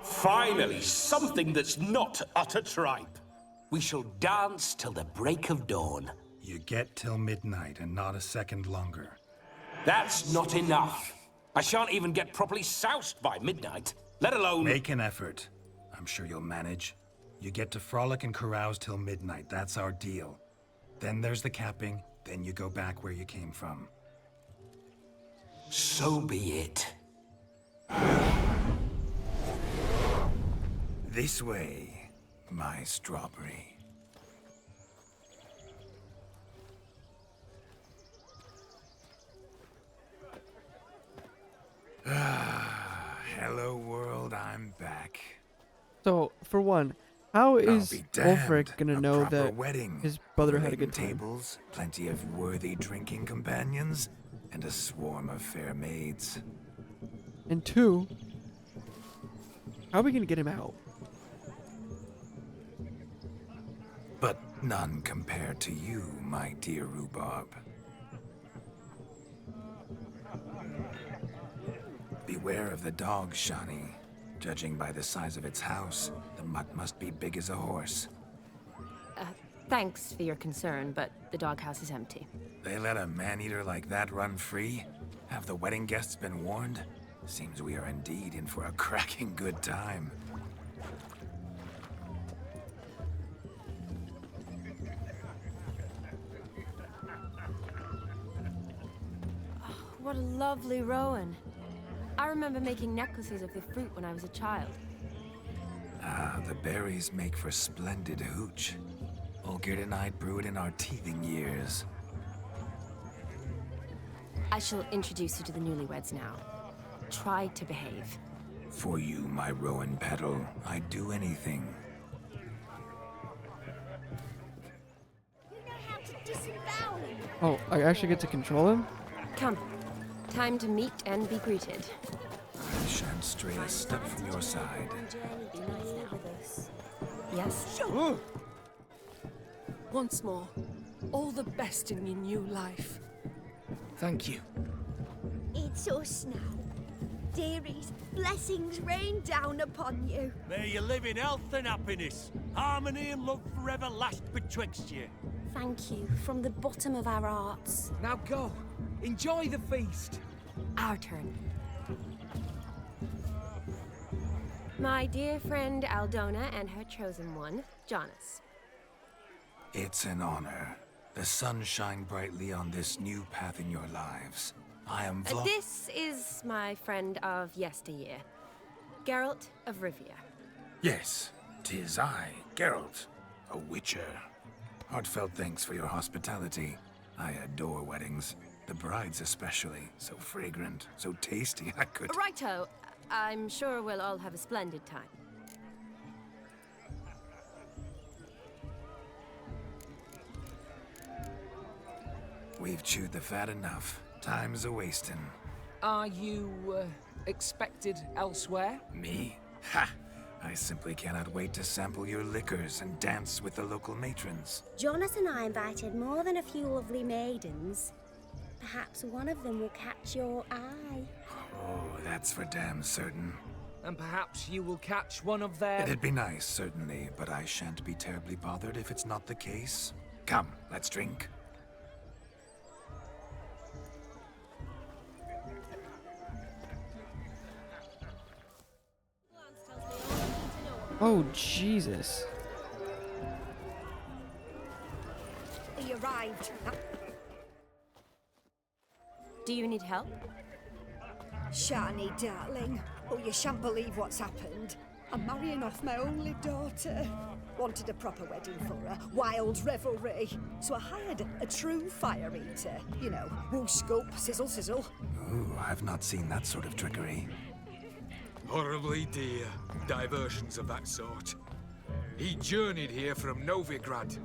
Finally, something that's not utter tripe. We shall dance till the break of dawn. You get till midnight and not a second longer. That's not enough. I shan't even get properly soused by midnight, let alone... Make an effort. I'm sure you'll manage. You get to frolic and carouse till midnight. That's our deal. Then there's the capping. Then you go back where you came from. So be it. This way, my strawberry. Hello world, I'm back. So, for one, how is be damned. Ulfric gonna A know proper that wedding. his brother had a Laden good time? tables, plenty of worthy drinking companions, and a swarm of fair maids. And two, how are we gonna get him out? But none compared to you, my dear rhubarb. Beware of the dog, Shani. Judging by the size of its house, the mutt must be big as a horse. Thanks for your concern, but the doghouse is empty. They let a man-eater like that run free? Have the wedding guests been warned? Seems we are indeed in for a cracking good time. What a lovely rowan. I remember making necklaces of the fruit when I was a child. Ah, the berries make for splendid hooch. Olgerd and I brewed in our teething years. I shall introduce you to the newlyweds now. Try to behave. For you, my rowan petal, I'd do anything. Oh, I actually get to control him? Come. Time to meet and be greeted. I shan't stray a step from your side. Yes? Once more, all the best in your new life. Thank you. It's us now. Dearies, blessings rain down upon you. May you live in health and happiness. Harmony and love forever last betwixt you. Thank you from the bottom of our hearts. Now go. Enjoy the feast. Our turn. My dear friend Aldona and her chosen one, Jonas. It's an honor. The sun shine brightly on this new path in your lives. I am This is my friend of yesteryear, Geralt of Rivia. Yes, 'tis I, Geralt, a witcher. Heartfelt thanks for your hospitality. I adore weddings. The brides especially. So fragrant, so tasty, I could... Righto. I'm sure we'll all have a splendid time. We've chewed the fat enough. Time's a-wasting. Are you, expected elsewhere? Me? Ha! I simply cannot wait to sample your liquors and dance with the local matrons. Jonas and I invited more than a few lovely maidens. Perhaps one of them will catch your eye. Oh, that's for damn certain. And perhaps you will catch one of their... It'd be nice, certainly, but I shan't be terribly bothered if it's not the case. Come, let's drink. Oh, Jesus. He arrived. Do you need help? Shani, darling. Oh, you shan't believe what's happened. I'm marrying off my only daughter. Wanted a proper wedding for her, wild revelry. So I hired a true fire eater. You know, woo scoop, sizzle sizzle. Ooh, I've not seen that sort of trickery. Horribly dear diversions of that sort. He journeyed here from Novigrad.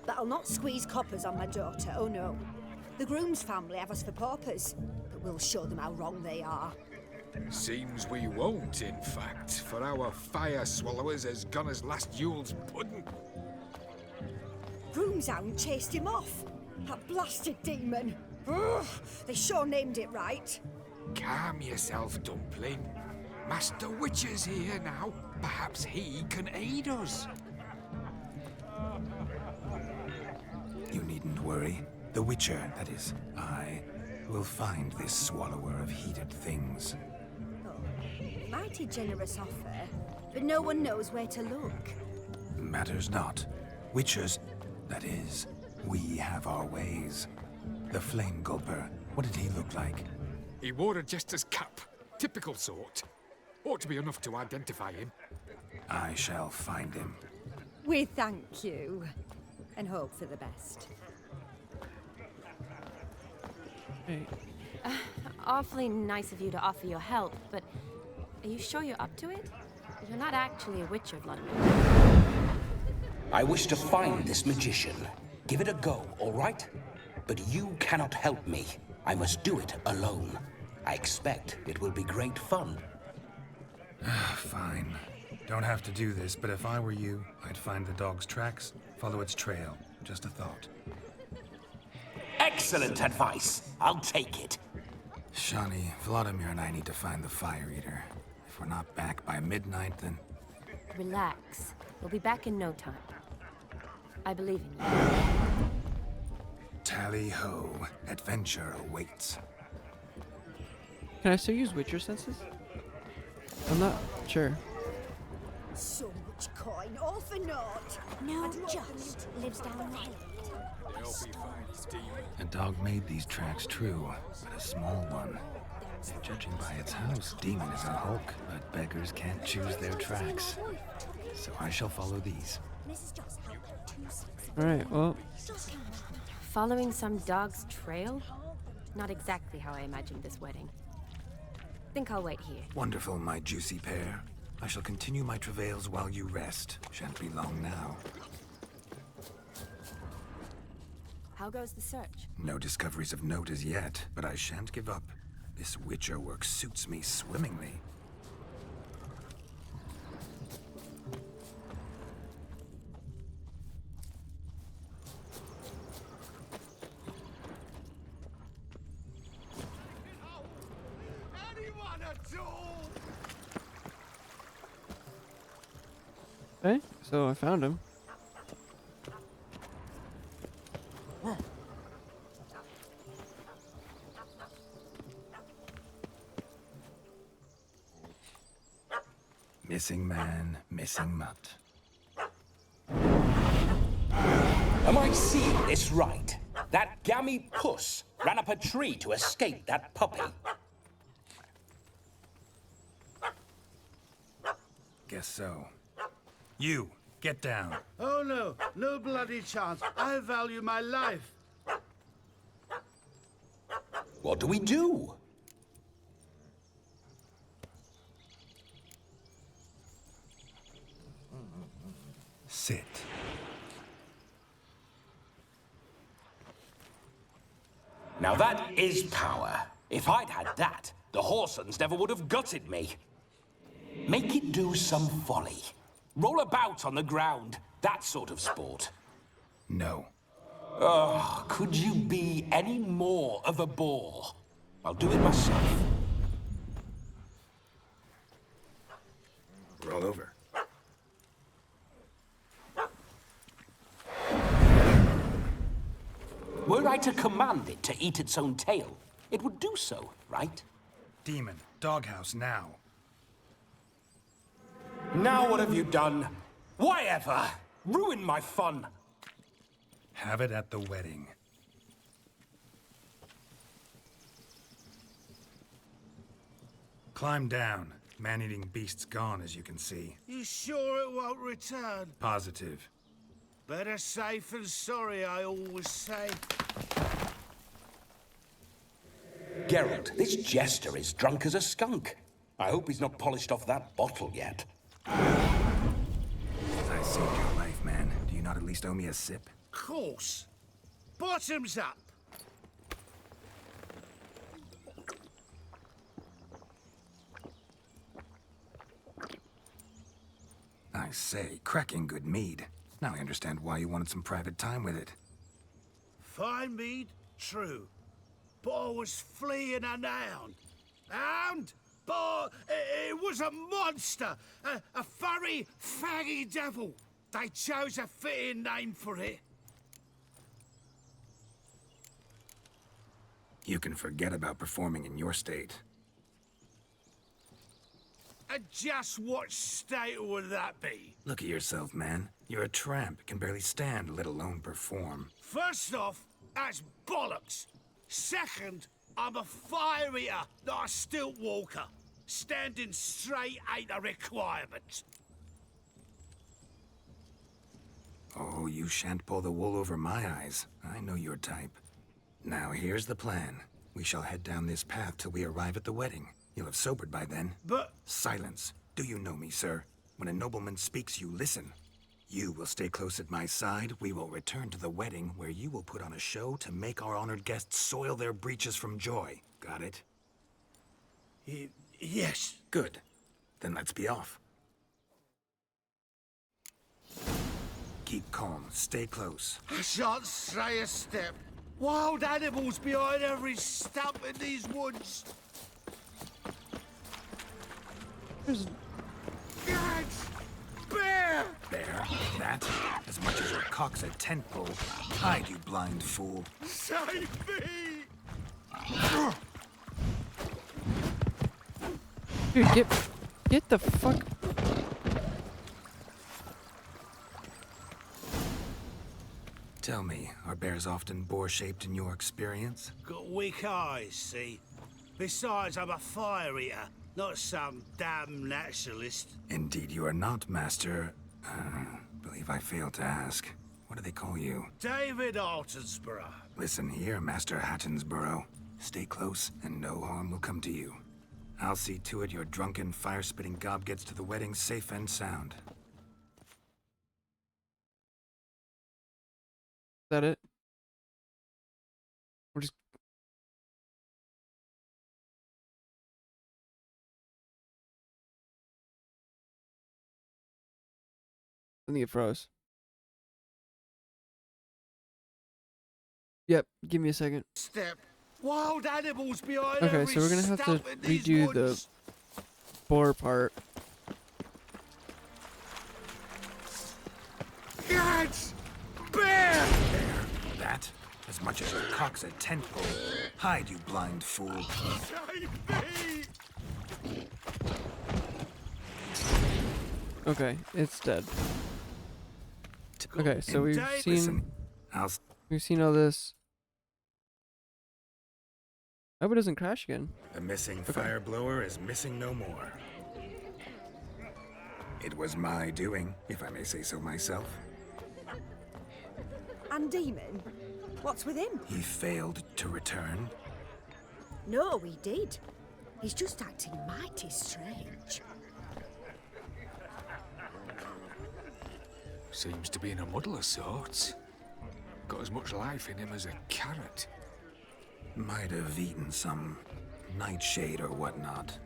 But I'll not squeeze coppers on my daughter, oh no. The groom's family have us for paupers, but we'll show them how wrong they are. Seems we won't, in fact, for our fire swallowers has gone as last Yule's pudding. Groom's hound chased him off. That blasted demon. Ugh, they sure named it right. Calm yourself, Dumpling. Master Witcher's here now. Perhaps he can aid us. You needn't worry. The Witcher, that is, I, will find this swallower of heated things. Mighty generous offer, but no one knows where to look. Matters not. Witchers, that is, we have our ways. The Flame Gulper, what did he look like? He wore a jester's cap. Typical sort. Ought to be enough to identify him. I shall find him. We thank you, and hope for the best. Hey. Awfully nice of you to offer your help, but are you sure you're up to it? You're not actually a witcher, Ludwig. I wish to find this magician. Give it a go, all right? But you cannot help me. I must do it alone. I expect it will be great fun. Fine. Don't have to do this, but if I were you, I'd find the dog's tracks, follow its trail. Just a thought. Excellent advice. I'll take it. Shani, Vladimir and I need to find the Fire Eater. If we're not back by midnight, then... Relax. We'll be back in no time. I believe in you. Tally-ho. Adventure awaits. Can I still use Witcher senses? I'm not sure. So much coin, all for naught. No, just lives down the hill. A dog made these tracks true, but a small one. Judging by its house, Demon is a hulk, but beggars can't choose their tracks. So I shall follow these. Alright, well... Following some dog's trail? Not exactly how I imagined this wedding. Think I'll wait here. Wonderful, my juicy pair. I shall continue my travails while you rest. Shan't be long now. How goes the search? No discoveries of note as yet, but I shan't give up. This Witcher work suits me swimmingly. Okay, so I found him. Missing man, missing mutt. Am I seeing this right? That gammy puss ran up a tree to escape that puppy. Guess so. You, get down. Oh no, no bloody chance. I value my life. What do we do? Sit. Now that is power. If I'd had that, the Horsons never would have gutted me. Make it do some folly. Roll about on the ground. That sort of sport. No. Oh, could you be any more of a bore? I'll do it myself. Roll over. Were I to command it to eat its own tail, it would do so, right? Demon, doghouse now. Now what have you done? Why ever? Ruin my fun. Have it at the wedding. Climb down. Man-eating beast's gone, as you can see. You sure it won't return? Positive. Better safe than sorry, I always say. Geralt, this jester is drunk as a skunk. I hope he's not polished off that bottle yet. I saved your life, man. Do you not at least owe me a sip? Course. Bottoms up. I say, cracking good mead. Now I understand why you wanted some private time with it. Fine mead, true. But I was fleeing a hound. Hound? But it was a monster. A furry, faggy devil. They chose a fitting name for it. You can forget about performing in your state. And just what state would that be? Look at yourself, man. You're a tramp, can barely stand, let alone perform. First off, that's bollocks. Second, I'm a fire eater, not a stilt walker. Standing straight ain't a requirement. Oh, you shan't pull the wool over my eyes. I know your type. Now, here's the plan. We shall head down this path till we arrive at the wedding. You'll have sobered by then. But... Silence. Do you know me, sir? When a nobleman speaks, you listen. You will stay close at my side. We will return to the wedding, where you will put on a show to make our honored guests soil their breeches from joy. Got it? Yes. Good. Then let's be off. Keep calm. Stay close. I shan't stray a step. Wild animals behind every stump in these woods. Cats! Bear! Bear? That? As much as your cock's a tent pole. Hide, you blind fool. Save me! Dude, get the fuck. Tell me, are bears often boar-shaped in your experience? Got weak eyes, see? Besides, I'm a fire eater, not some damn naturalist. Indeed you are not, Master. Believe I failed to ask. What do they call you? David Altonsborough. Listen here, Master Hattonsborough. Stay close, and no harm will come to you. I'll see to it your drunken, fire-spitting gob gets to the wedding safe and sound. Is that it? We're just... I think it froze. Yep, give me a second. Step. Wild animals behind Okay, every so we're gonna have to stump in these redo the woods. boar part. Cats! Bear! That? As much as your cock's a tent pole. Hide, you blind fool. Save me! Okay, it's dead. Okay, so we've seen all this. I hope it doesn't crash again. The missing fire blower is missing no more. It was my doing, if I may say so myself. And Demon? What's with him? He failed to return. No, he did. He's just acting mighty strange. Seems to be in a muddle of sorts. Got as much life in him as a carrot. Might have eaten some nightshade or whatnot.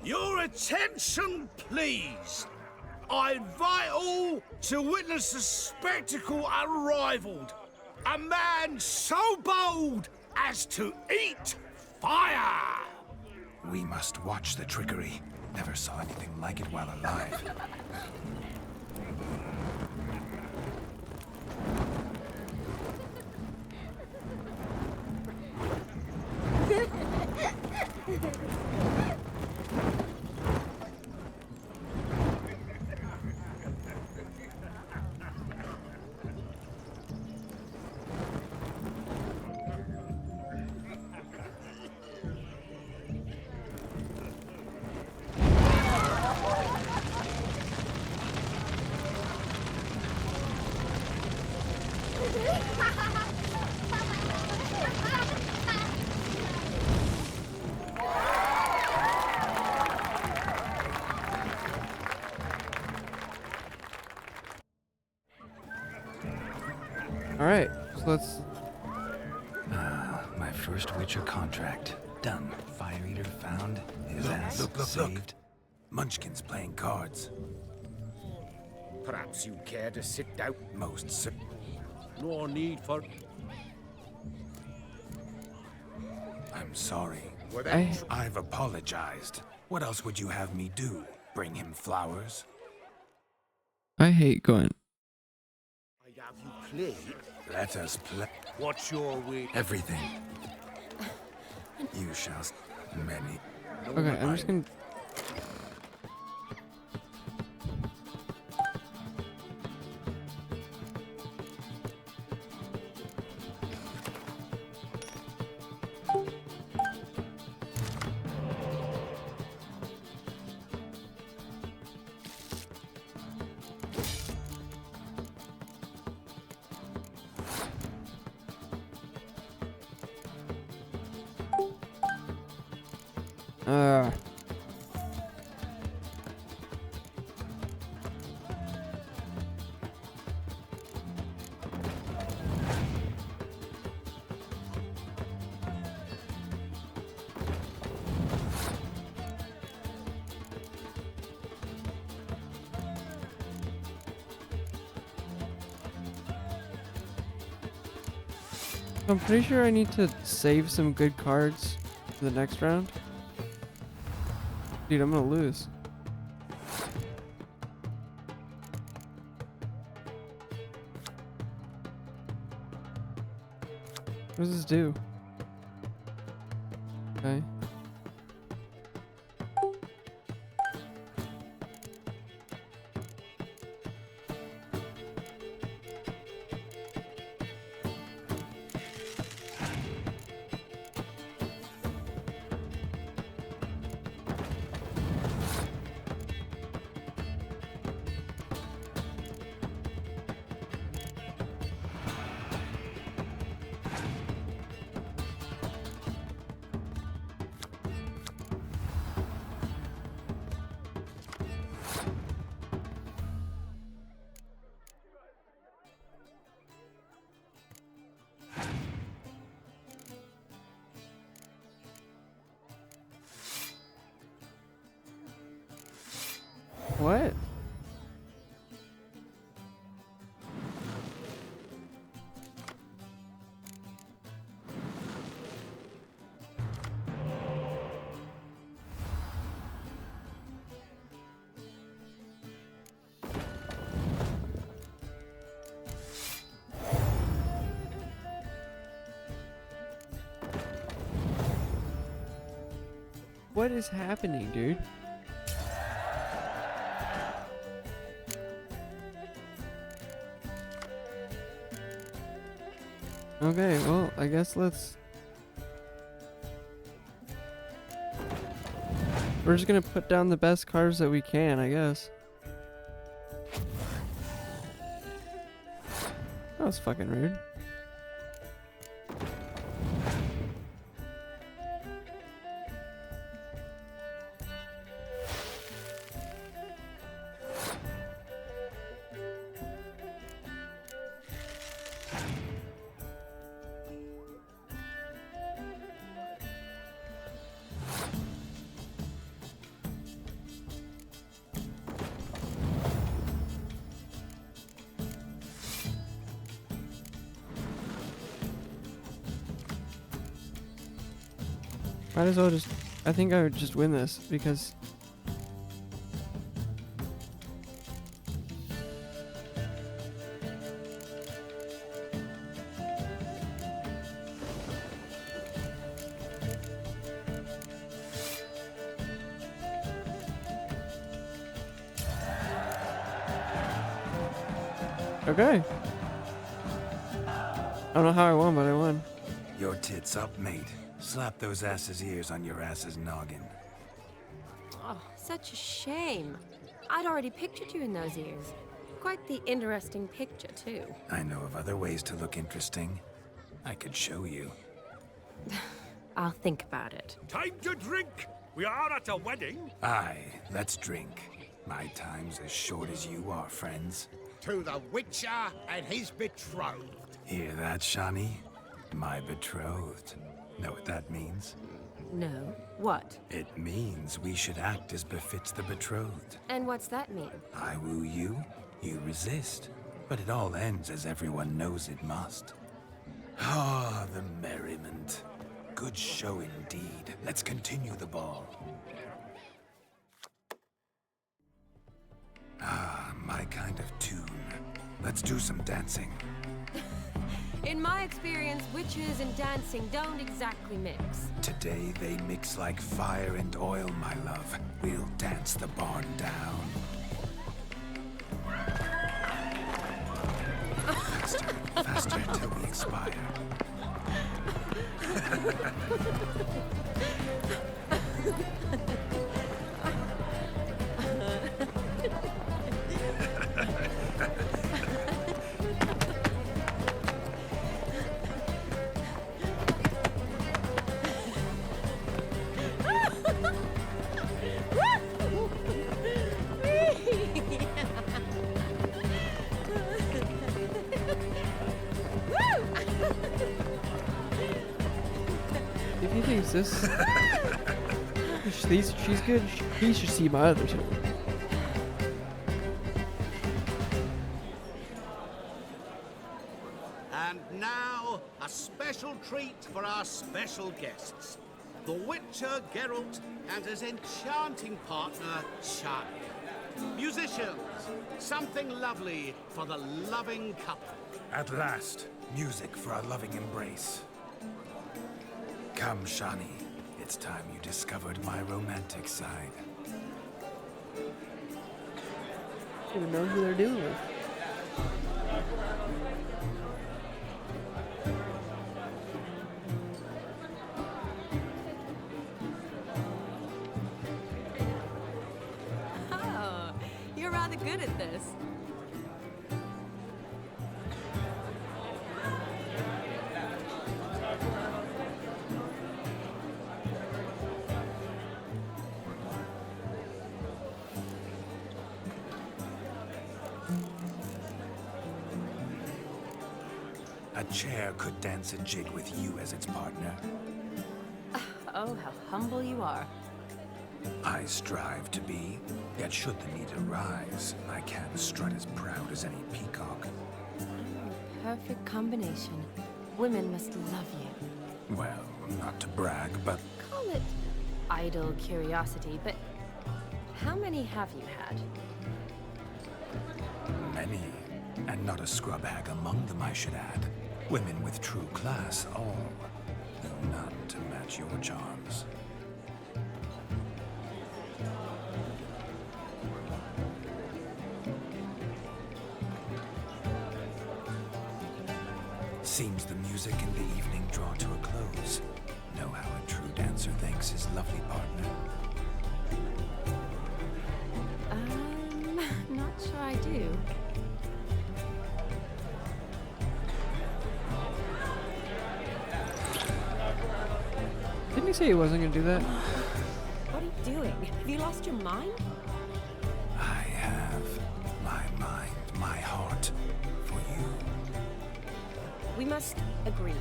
Your attention, please. I invite all to witness a spectacle unrivaled. A man so bold as to eat fire! We must watch the trickery. Never saw anything like it while alive. Alright, so let's... My first Witcher contract. Done. Fire Eater found. His ass saved. Munchkin's playing cards. Perhaps you care to sit down? Most certain. No need for... I'm sorry. I... I've apologized. What else would you have me do? Bring him flowers? I hate going... I have you play. Let us play. What's your way? Everything. You shall... Many. Okay, I'm just gonna... I'm pretty sure I need to save some good cards for the next round. Dude, I'm gonna lose. What does this do? Okay. What? What is happening, dude? Okay, well, I guess let's... We're just gonna put down the best cards that we can, I guess. That was fucking rude. Might as well just... I think I would just win this, because... Okay. I don't know how I won, but I won. Your tits up, mate. Slap those asses' ears on your ass's noggin. Oh, such a shame. I'd already pictured you in those ears. Quite the interesting picture, too. I know of other ways to look interesting. I could show you. I'll think about it. Time to drink! We are at a wedding. Aye, let's drink. My time's as short as you are, friends. To the Witcher and his betrothed. Hear that, Shani? My betrothed. Know what that means? No. What? It means we should act as befits the betrothed. And what's that mean? I woo you, you resist. But it all ends as everyone knows it must. Ah, the merriment. Good show indeed. Let's continue the ball. Ah, my kind of tune. Let's do some dancing. In my experience, witches and dancing don't exactly mix. Today they mix like fire and oil, my love. We'll dance the barn down. Faster, faster till we expire. If he thinks this... she's good, he should see my other two. And now, a special treat for our special guests. The Witcher Geralt and his enchanting partner, Shani. Musicians, something lovely for the loving couple. At last, music for our loving embrace. Come, Shani. It's time you discovered my romantic side. Should have known who they're dealing with. Oh, you're rather good at this. A chair could dance a jig with you as its partner. Oh, how humble you are. I strive to be, yet should the need arise, I can't strut as proud as any peacock. Perfect combination. Women must love you. Well, not to brag, but Call it idle curiosity, but how many have you had? many, and not a scrub hag among them, I should add. Women with true class, all, though none to match your charms. Seems the music and the evening draw to a close. Know how a true dancer thanks his lovely partner? Not sure I do. Didn't he say he wasn't gonna do that? What are you doing? Have you lost your mind? I have my mind, my heart for you. We must agree.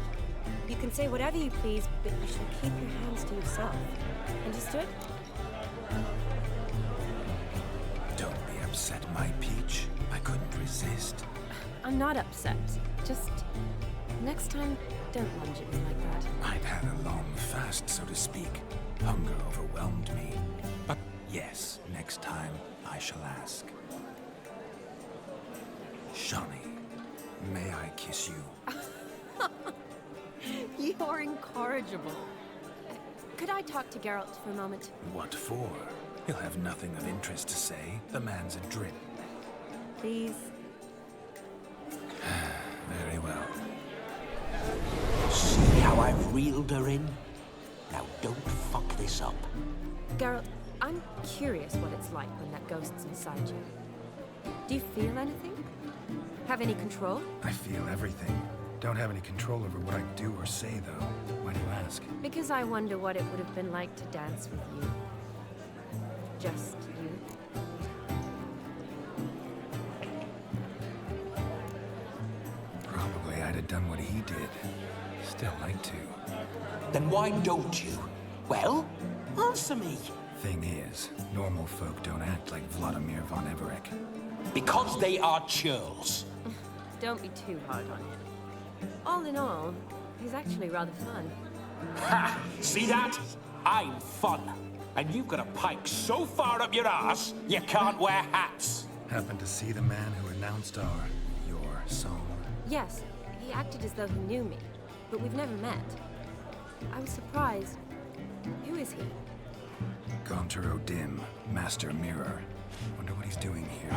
You can say whatever you please, but you should keep your hands to yourself. Understood? Don't be upset, my peach. I couldn't resist. I'm not upset. Just next time, don't lunge at me like that. I've had a long fast, so to speak. Hunger overwhelmed me. But yes, next time I shall ask. Shawnee, may I kiss you? You're incorrigible. Could I talk to Geralt for a moment? What for? He'll have nothing of interest to say. The man's a drip. Please? Very well. See how I've reeled her in? Now don't fuck this up. Geralt, I'm curious what it's like when that ghost's inside you. Do you feel anything? Have any control? I feel everything. Don't have any control over what I do or say, though. Why do you ask? Because I wonder what it would have been like to dance with you. Just you. Probably I'd have done what he did. Still like to. Then why don't you? Well, answer me. Thing is, normal folk don't act like Vladimir von Everett. Because they are churls. Don't be too hard on him. All in all, he's actually rather fun. Ha! See that? I'm fun. And you've got a pike so far up your ass, you can't wear hats. Happened to see the man who announced your song? Yes, he acted as though he knew me, but we've never met. I was surprised. Who is he? Gaunter O'Dim, Master Mirror. Wonder what he's doing here.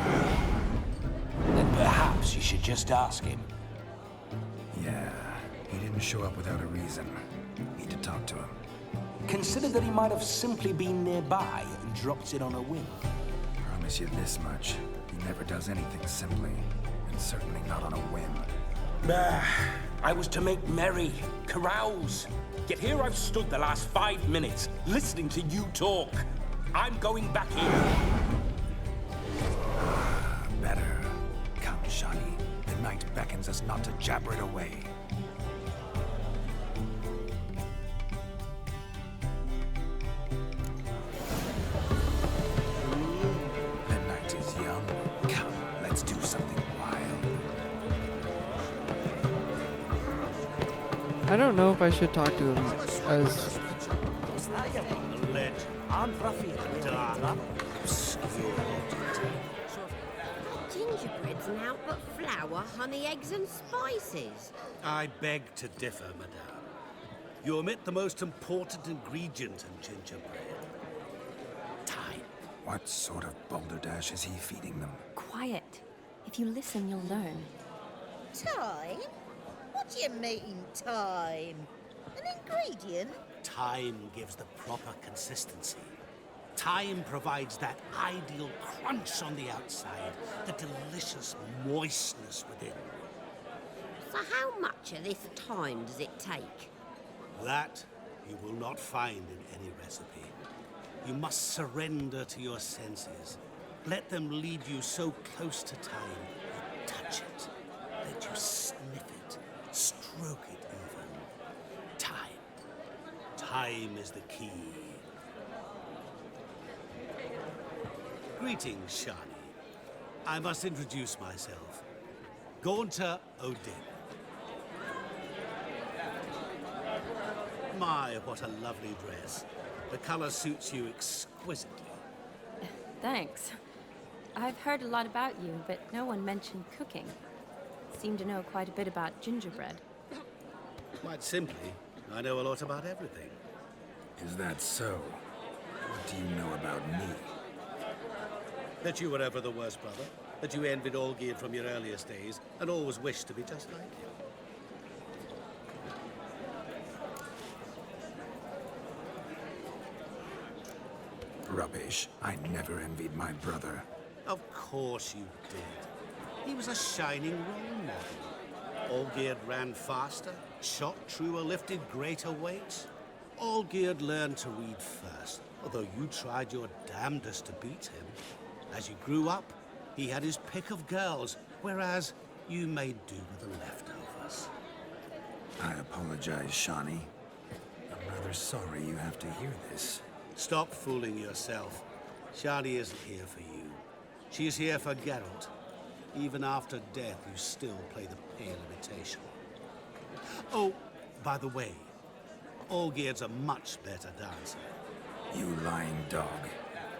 Then perhaps you should just ask him. Yeah, he didn't show up without a reason. Need to talk to him. Consider that he might have simply been nearby and dropped it on a whim. Promise you this much. He never does anything simply, and certainly not on a whim. I was to make merry, carouse. Yet here I've stood the last 5 minutes, listening to you talk. I'm going back in. Better. Come, Shawnee. The night beckons us not to jabber it away. The night is young. Come, let's do something wild. I don't know if I should talk to him as... Gingerbread's now but flour, honey, eggs and spices. I beg to differ, madame. You omit the most important ingredient in gingerbread. Time. What sort of balderdash is he feeding them? Quiet. If you listen, you'll learn. Time? What do you mean, time? An ingredient? Time gives the proper consistency. Time provides that ideal crunch on the outside, the delicious moistness within. So how much of this time does it take? That you will not find in any recipe. You must surrender to your senses. Let them lead you so close to time, you touch it. Let you sniff it, stroke it even. Time. Time is the key. Greetings, Shawnee. I must introduce myself. Gaunter O'Dim. My, what a lovely dress. The color suits you exquisitely. Thanks. I've heard a lot about you, but no one mentioned cooking. Seem to know quite a bit about gingerbread. Quite simply, I know a lot about everything. Is that so? What do you know about me? That you were ever the worst brother, that you envied Olgierd from your earliest days, and always wished to be just like him. Rubbish. I never envied my brother. Of course you did. He was a shining role model. Olgierd ran faster, shot truer, lifted greater weights. Olgierd learned to read first, although you tried your damnedest to beat him. As you grew up, he had his pick of girls, whereas you made do with the leftovers. I apologize, Shawnee. I'm rather sorry you have to hear this. Stop fooling yourself. Shani isn't here for you. She is here for Geralt. Even after death, you still play the pale imitation. Oh, by the way, Olgierd's a much better dancer. You lying dog.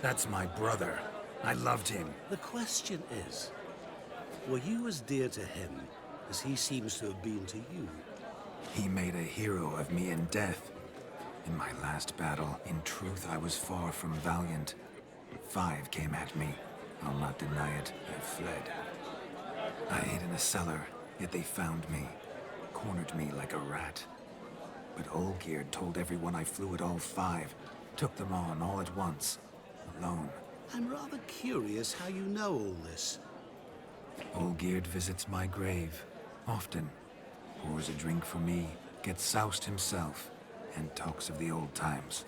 That's my brother. I loved him. The question is, were you as dear to him as he seems to have been to you? He made a hero of me in death. In my last battle, in truth, I was far from valiant. 5 came at me. I'll not deny it. I fled. I hid in a cellar, yet they found me. Cornered me like a rat. But Olgierd told everyone I flew at all 5. Took them on all at once. Alone. I'm rather curious how you know all this. Olgierd visits my grave. Often. Pours a drink for me. Gets soused himself. And talks of the old times.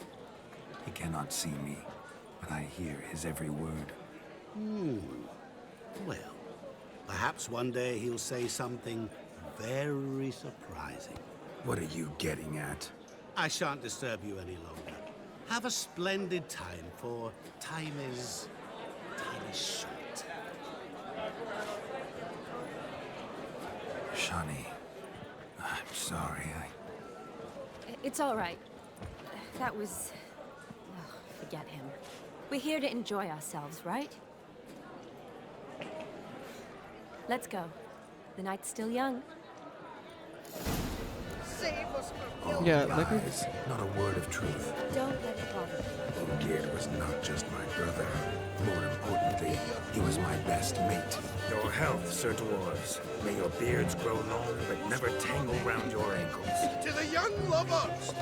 He cannot see me, but I hear his every word. Well, perhaps one day he'll say something very surprising. What are you getting at? I shan't disturb you any longer. Have a splendid time, for time is short. Shawnee, I'm sorry. It's all right. That was... oh, forget him. We're here to enjoy ourselves, right? Let's go. The night's still young. Save us from Oh, Yeah, lies. like we- Not a word of truth. Don't let it bother you. Olgierd was not just my brother. More importantly, he was my best mate. Your health, Sir Dwarves. May your beards grow long, but never tangle round your ankles. To the young lovers,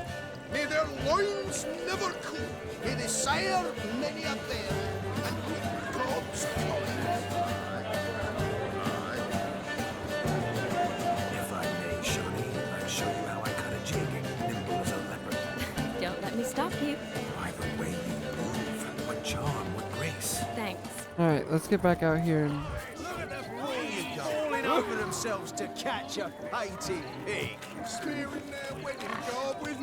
may their loins never cool. May they sire many a bear, and reap gobs of If I may, Shawnee, I'll show you how I cut a jig, nimble as a leopard. Don't let me stop you. By the way you move, what charm, what grace. Thanks. Alright, let's get back out here and falling over themselves to catch a painted pig. Spearing their wedding garb with...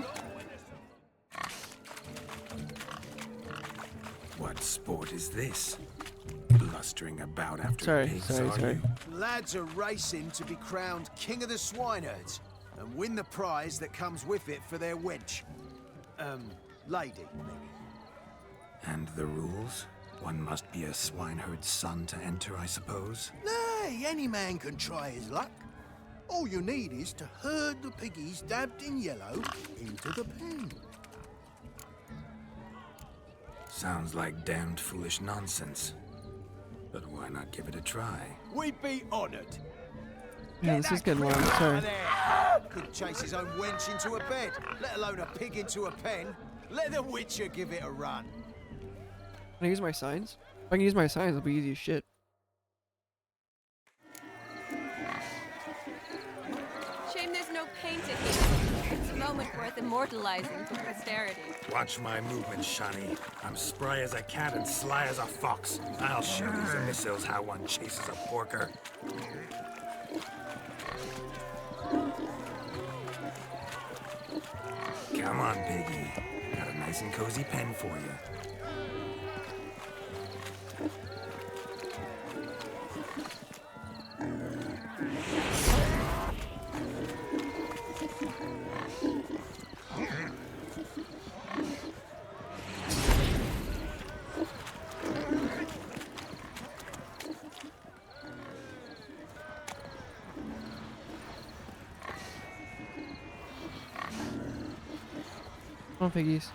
What sport is this? Blustering about after Sorry. pigs, are you? Lads are racing to be crowned king of the swineherds and win the prize that comes with it for their wench. Lady, maybe. And the rules? One must be a swineherd's son to enter, I suppose? Nay, any man can try his luck. All you need is to herd the piggies dabbed in yellow into the pen. Sounds like damned foolish nonsense. But why not give it a try? We'd be honoured. yeah, this is getting long. Sorry. Could chase his own wench into a bed, let alone a pig into a pen. Let the Witcher give it a run. Can I use my signs? If I can use my signs, it'll be easy as shit. Shame there's no painted here. It's a moment worth immortalizing for posterity. Watch my movements, Shawnee. I'm spry as a cat and sly as a fox. I'll show these imbeciles how one chases a porker. Come on, piggy. Got a nice and cozy pen for you. Come on, piggies.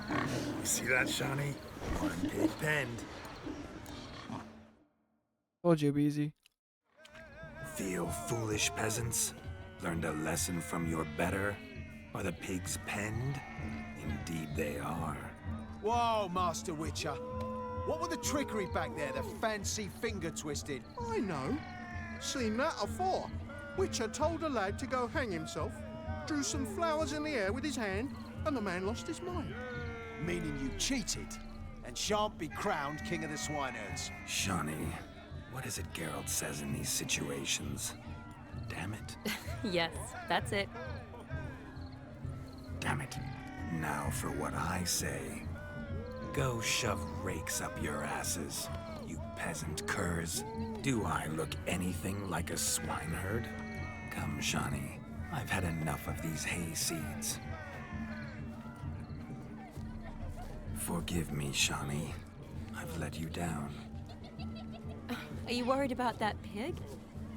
You see that, Shawnee? One pig penned. Told you it'd be easy. Feel foolish, peasants? Learned a lesson from your better? Are the pigs penned? Indeed they are. Whoa, Master Witcher. What with the trickery back there, the fancy finger twisting? I know. Seen that afore. Witcher told a lad to go hang himself, drew some flowers in the air with his hand, and the man lost his mind. Meaning you cheated, and shan't be crowned King of the Swineherds. Shawnee, what is it Geralt says in these situations? Damn it. Yes, that's it. Damn it. Now for what I say. Go shove rakes up your asses, you peasant curs. Do I look anything like a swineherd? Come, Shawnee. I've had enough of these hay seeds. Forgive me, Shawnee. I've let you down. Are you worried about that pig?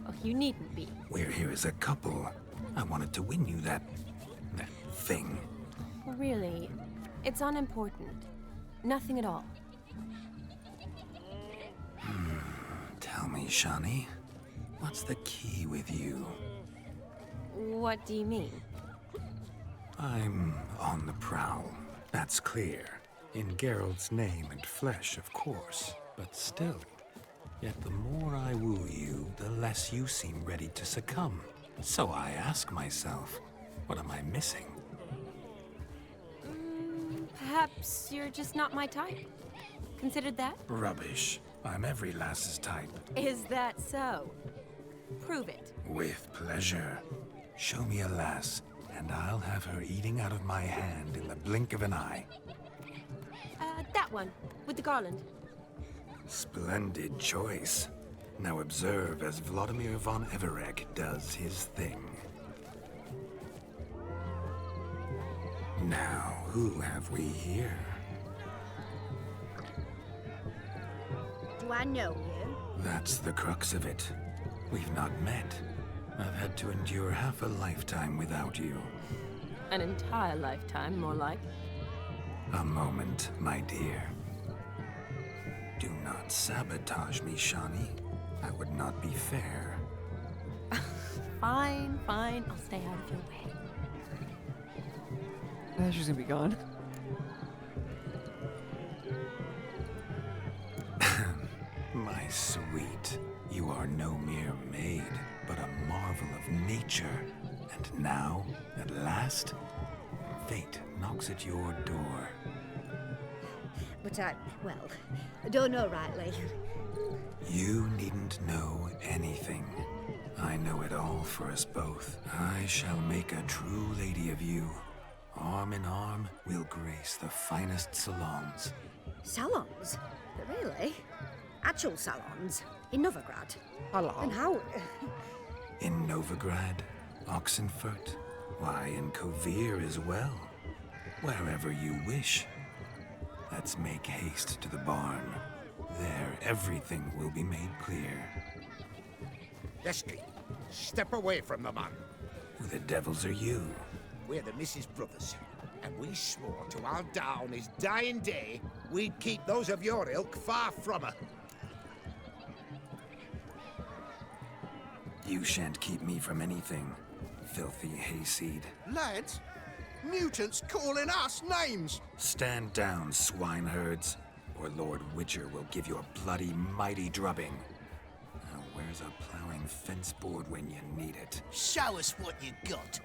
Oh, you needn't be. We're here as a couple. I wanted to win you that thing. Really, it's unimportant. Nothing at all. Tell me, Shawnee, what's the key with you? What do you mean? I'm on the prowl. That's clear. In Geralt's name and flesh, of course. But still. Yet the more I woo you, the less you seem ready to succumb. So I ask myself, what am I missing? Perhaps you're just not my type. Considered that? Rubbish. I'm every lass's type. Is that so? Prove it. With pleasure. Show me a lass, and I'll have her eating out of my hand in the blink of an eye. That one, with the garland. Splendid choice. Now observe as Vladimir von Everec does his thing. Now, who have we here? Do I know you? That's the crux of it. We've not met. I've had to endure half a lifetime without you. An entire lifetime, more like. A moment, my dear. Do not sabotage me, Shawnee. That would not be fair. Fine, fine. I'll stay out of your way. She's gonna be gone. My sweet, you are no mere maid, but a marvel of nature. And now, at last, fate knocks at your door. But I don't know rightly. You needn't know anything. I know it all for us both. I shall make a true lady of you. Arm in arm, we'll grace the finest salons. Salons? Really? Actual salons? In Novigrad? Hello. And how? In Novigrad, Oxenfurt, why, in Kovir as well. Wherever you wish. Let's make haste to the barn. There, everything will be made clear. Leslie, step away from the man. Who the devils are you? We're the Mrs. Brothers, and we swore to our down his dying day we'd keep those of your ilk far from her. You shan't keep me from anything, filthy hayseed. Lads, mutants calling us names. Stand down, swineherds, or Lord Witcher will give you a bloody mighty drubbing. Now where's a plowing fence board when you need it? Show us what you got.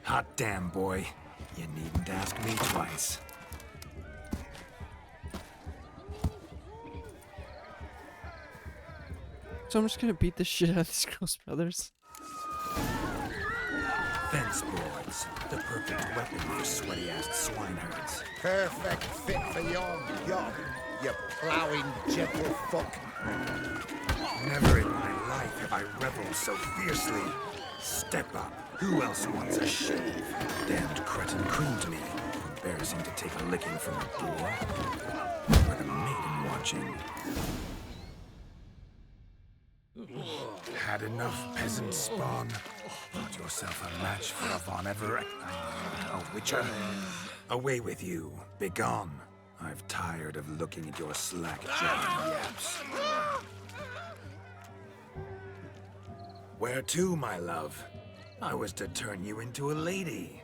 Hot damn, boy. You needn't ask me twice. So I'm just gonna beat the shit out of these girls' brothers. Fence boards, the perfect weapon for sweaty-assed swineherds. Perfect fit for your job, you ploughing gentle fuck. Never in my life have I reveled so fiercely. Step up. Who else wants a shave? Damned cretin creamed me. Embarrassing to take a licking from a boar. Or the maiden watching. Had enough, peasant spawn. Thought yourself a match for a Von Everett. A Witcher. Away with you. Begone. I've tired of looking at your slack-jawed yaps. Where to, my love? I was to turn you into a lady.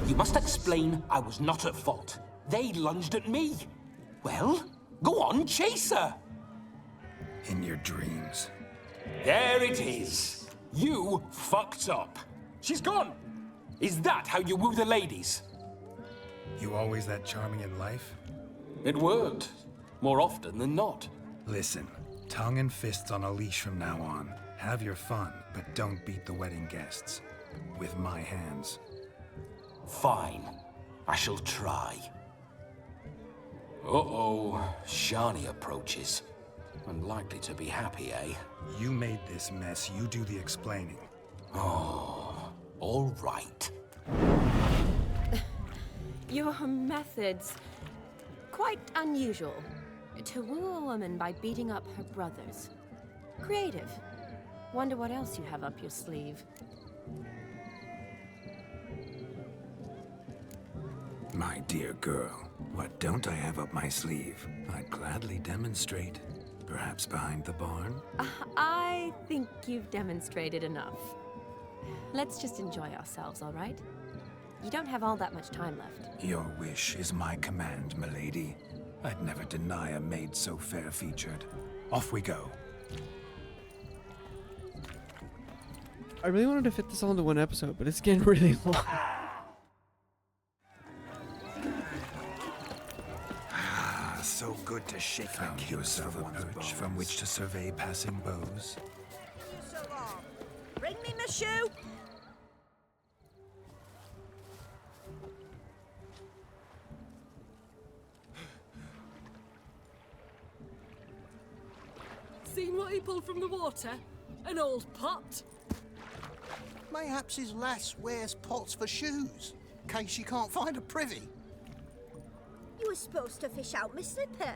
You must explain I was not at fault. They lunged at me. Well, go on, chase her. In your dreams. There it is. You fucked up. She's gone. Is that how you woo the ladies? You always that charming in life? It worked. More often than not. Listen, tongue and fists on a leash from now on. Have your fun, but don't beat the wedding guests. With my hands. Fine. I shall try. Uh-oh. Shani approaches. Unlikely to be happy, eh? You made this mess. You do the explaining. Oh, all right. Your methods... quite unusual. To woo a woman by beating up her brothers. Creative. Wonder what else you have up your sleeve. My dear girl, what don't I have up my sleeve? I'd gladly demonstrate. Perhaps behind the barn? I think you've demonstrated enough. Let's just enjoy ourselves, all right? You don't have all that much time left. Your wish is my command, milady. I'd never deny a maid so fair-featured. Off we go. I really wanted to fit this all into one episode, but it's getting really long. So good to shake. Found yourself a perch from which to survey passing bows. So long. Bring me my shoe. Seen what he pulled from the water? An old pot? Mayhaps his lass wears pots for shoes, in case she can't find a privy. You were supposed to fish out my slipper.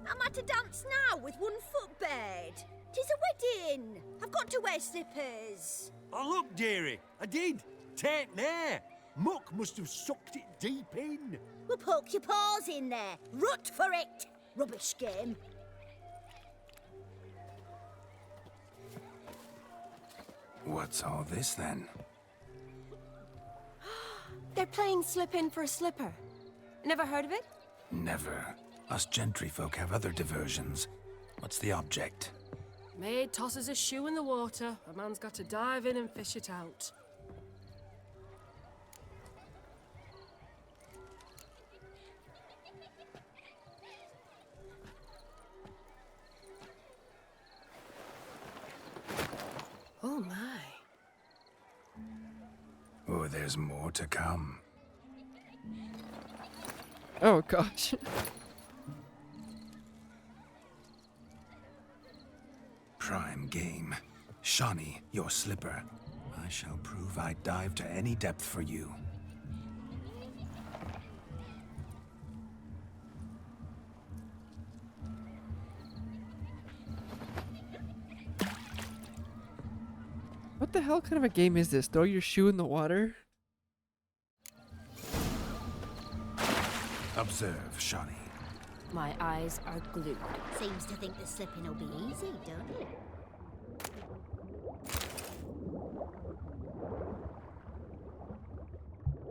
I'm at a dance now with one foot bared. 'Tis a wedding. I've got to wear slippers. Oh, look, dearie, I did. Tain't there. Muck must have sucked it deep in. Well, poke your paws in there. Rut for it. Rubbish game. What's all this then? They're playing slip in for a slipper. Never heard of it? Never. Us gentry folk have other diversions. What's the object? Maid tosses a shoe in the water. A man's got to dive in and fish it out. Oh my. Oh, there's more to come. Oh gosh. Prime game. Shani, your slipper. I shall prove I'd dive to any depth for you. What the hell kind of a game is this? Throw your shoe in the water? Observe, Shani. My eyes are glued. Seems to think the slipping will be easy, don't it?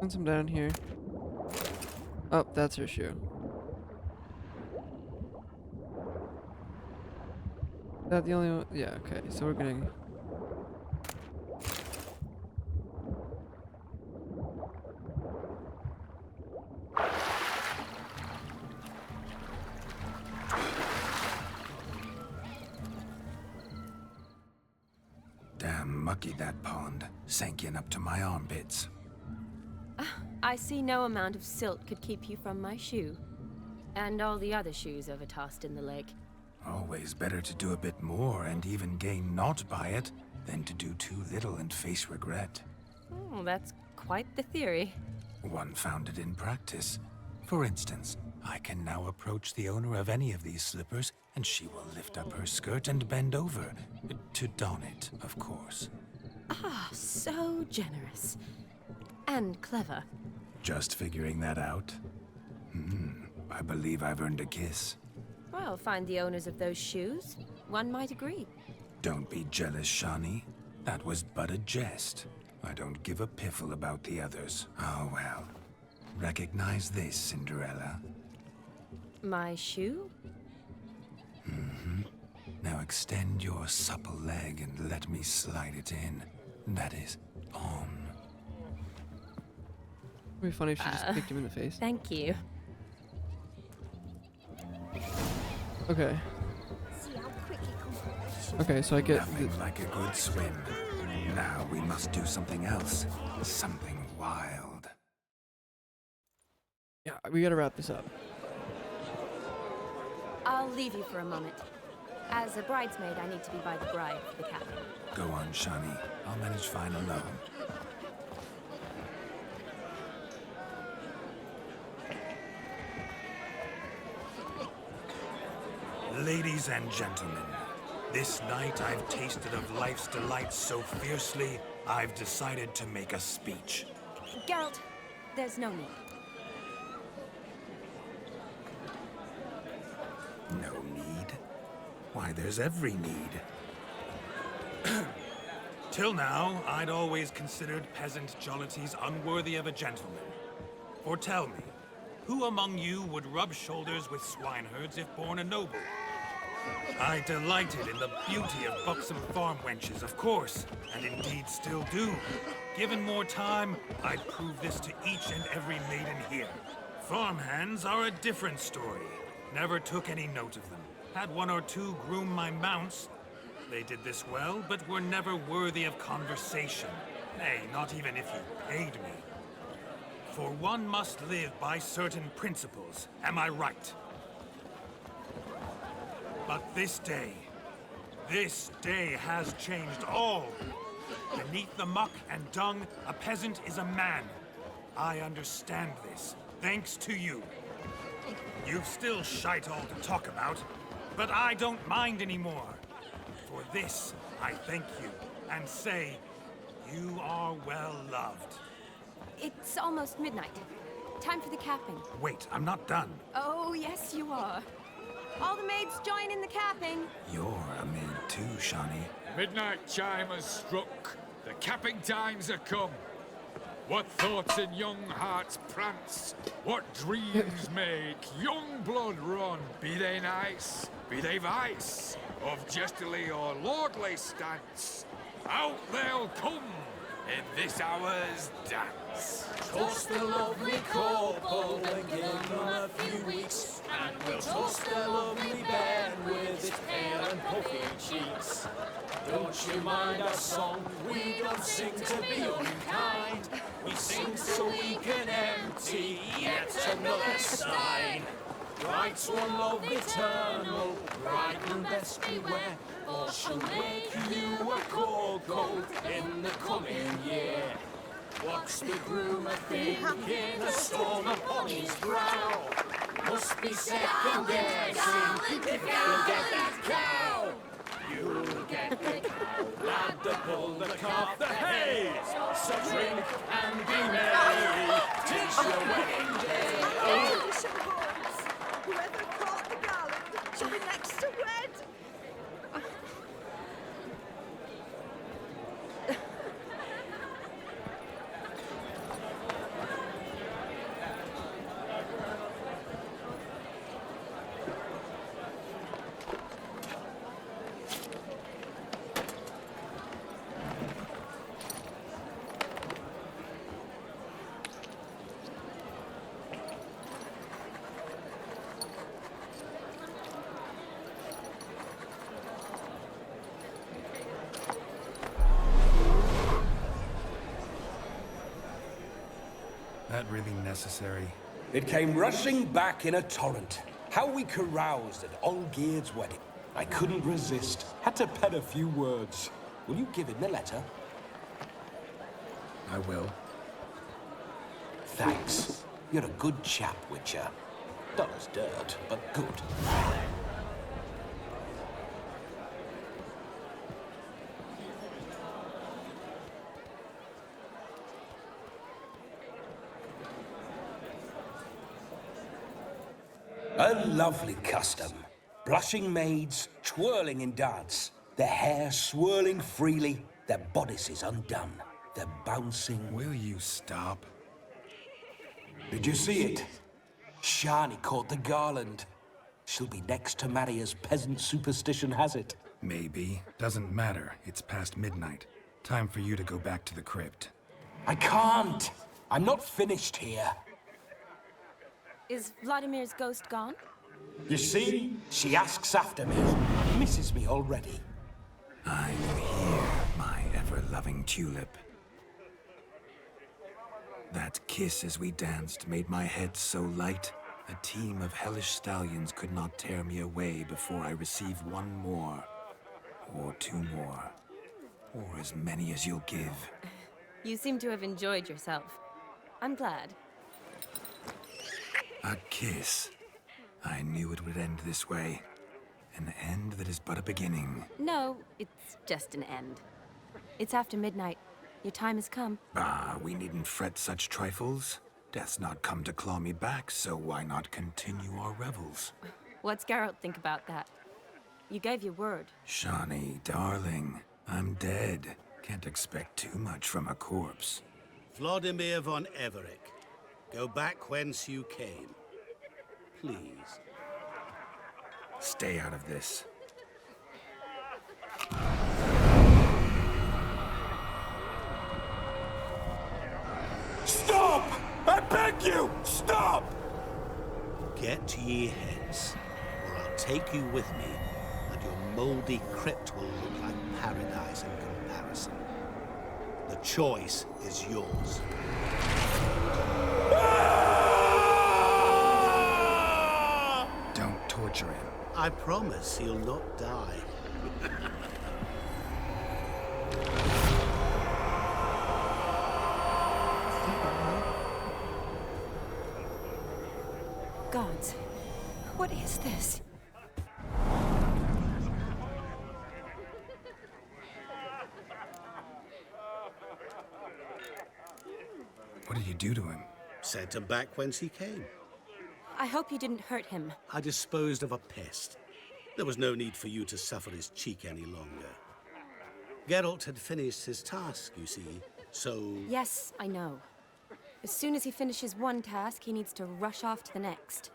Put some down here. Oh, that's her shoe. Is that the only one? Yeah, okay. So we're gonna... Damn mucky that pond. Sank in up to my armpits. I see no amount of silt could keep you from my shoe. And all the other shoes overtossed in the lake. Always better to do a bit more and even gain naught by it than to do too little and face regret. Oh, that's quite the theory. One founded in practice. For instance, I can now approach the owner of any of these slippers, and she will lift up her skirt and bend over. To don it, of course. Ah, so generous. And clever. Just figuring that out? I believe I've earned a kiss. Well, find the owners of those shoes. One might agree. Don't be jealous, Shani. That was but a jest. I don't give a piffle about the others. Oh well. Recognize this, Cinderella? My shoe? Mm-hmm. Now extend your supple leg and let me slide it in. That is, on. It'd be funny if she just kicked him in the face. Thank you. Okay. See how quick he comes back. Okay, so I get Nothing like a good swim. Now we must do something else. Something wild. Yeah, we gotta wrap this up. I'll leave you for a moment. As a bridesmaid, I need to be by the bride for the cabin. Go on, Shani. I'll manage fine alone. Ladies and gentlemen, this night I've tasted of life's delights so fiercely, I've decided to make a speech. Geralt, there's no need. No need? Why, there's every need. Till now, I'd always considered peasant jollities unworthy of a gentleman. For tell me, who among you would rub shoulders with swineherds if born a noble? I delighted in the beauty of buxom farm wenches, of course, and indeed still do. Given more time, I'd prove this to each and every maiden here. Farmhands are a different story. Never took any note of them. Had one or two groom my mounts. They did this well, but were never worthy of conversation. Nay, not even if you paid me. For one must live by certain principles, am I right? But this day has changed all. Beneath the muck and dung, a peasant is a man. I understand this, thanks to you. You've still shite all to talk about, but I don't mind anymore. For this, I thank you, and say, you are well loved. It's almost midnight. Time for the capping. Wait, I'm not done. Oh, yes, you are. All the maids join in the capping. You're a maid too, Shani. Midnight chime has struck. The capping times are come. What thoughts in young hearts prance? What dreams make young blood run? Be they nice, be they vice, of jestily or lordly stance, out they'll come in this hour's dance. Toast the lovely couple and give them a few weeks, and we'll toast the lovely bed with its pale and puffy cheeks. Don't you mind our song? We don't sing to be unkind. We sing so we can empty yet another stein. Writes one love eternal, bridegroom best beware, or she'll make you a cocoa in the coming year. What's the groom a-thinking, a storm upon his brow? Must be second guessing if you'll get that cow. You'll get the cow, lad, the bull, the calf, the hay. So drink and be merry, 'tis your wedding day. Oh, whoever caught the garland shall be next to wed. That really necessary? It came rushing back in a torrent. How we caroused at Olgierd's wedding. I couldn't resist. Had to pen a few words. Will you give him the letter? I will. Thanks. You're a good chap, Witcher. Dull as dirt, but good. A lovely custom. Blushing maids, twirling in dance, their hair swirling freely, their bodices undone. They're bouncing. Will you stop? Did you see it? Shani caught the garland. She'll be next to marry as peasant superstition has it. Maybe. Doesn't matter. It's past midnight. Time for you to go back to the crypt. I can't. I'm not finished here. Is Vladimir's ghost gone? You see? She asks after me. Misses me already. I'm here, my ever-loving tulip. That kiss as we danced made my head so light. A team of hellish stallions could not tear me away before I receive one more. Or two more. Or as many as you'll give. You seem to have enjoyed yourself. I'm glad. A kiss. I knew it would end this way. An end that is but a beginning. No, it's just an end. It's after midnight. Your time has come. Ah, we needn't fret such trifles. Death's not come to claw me back, so why not continue our revels? What's Geralt think about that? You gave your word. Shani, darling, I'm dead. Can't expect too much from a corpse. Vladimir von Everec, go back whence you came. Please. Stay out of this. Stop! I beg you! Stop! Get ye hence, or I'll take you with me, and your moldy crypt will look like paradise in comparison. The choice is yours. Don't torture him. I promise he'll not die. Gods, what is this? What did you do to him? Sent him back whence he came. I hope you didn't hurt him. I disposed of a pest. There was no need for you to suffer his cheek any longer. Geralt had finished his task, you see, so... Yes, I know. As soon as he finishes one task, he needs to rush off to the next.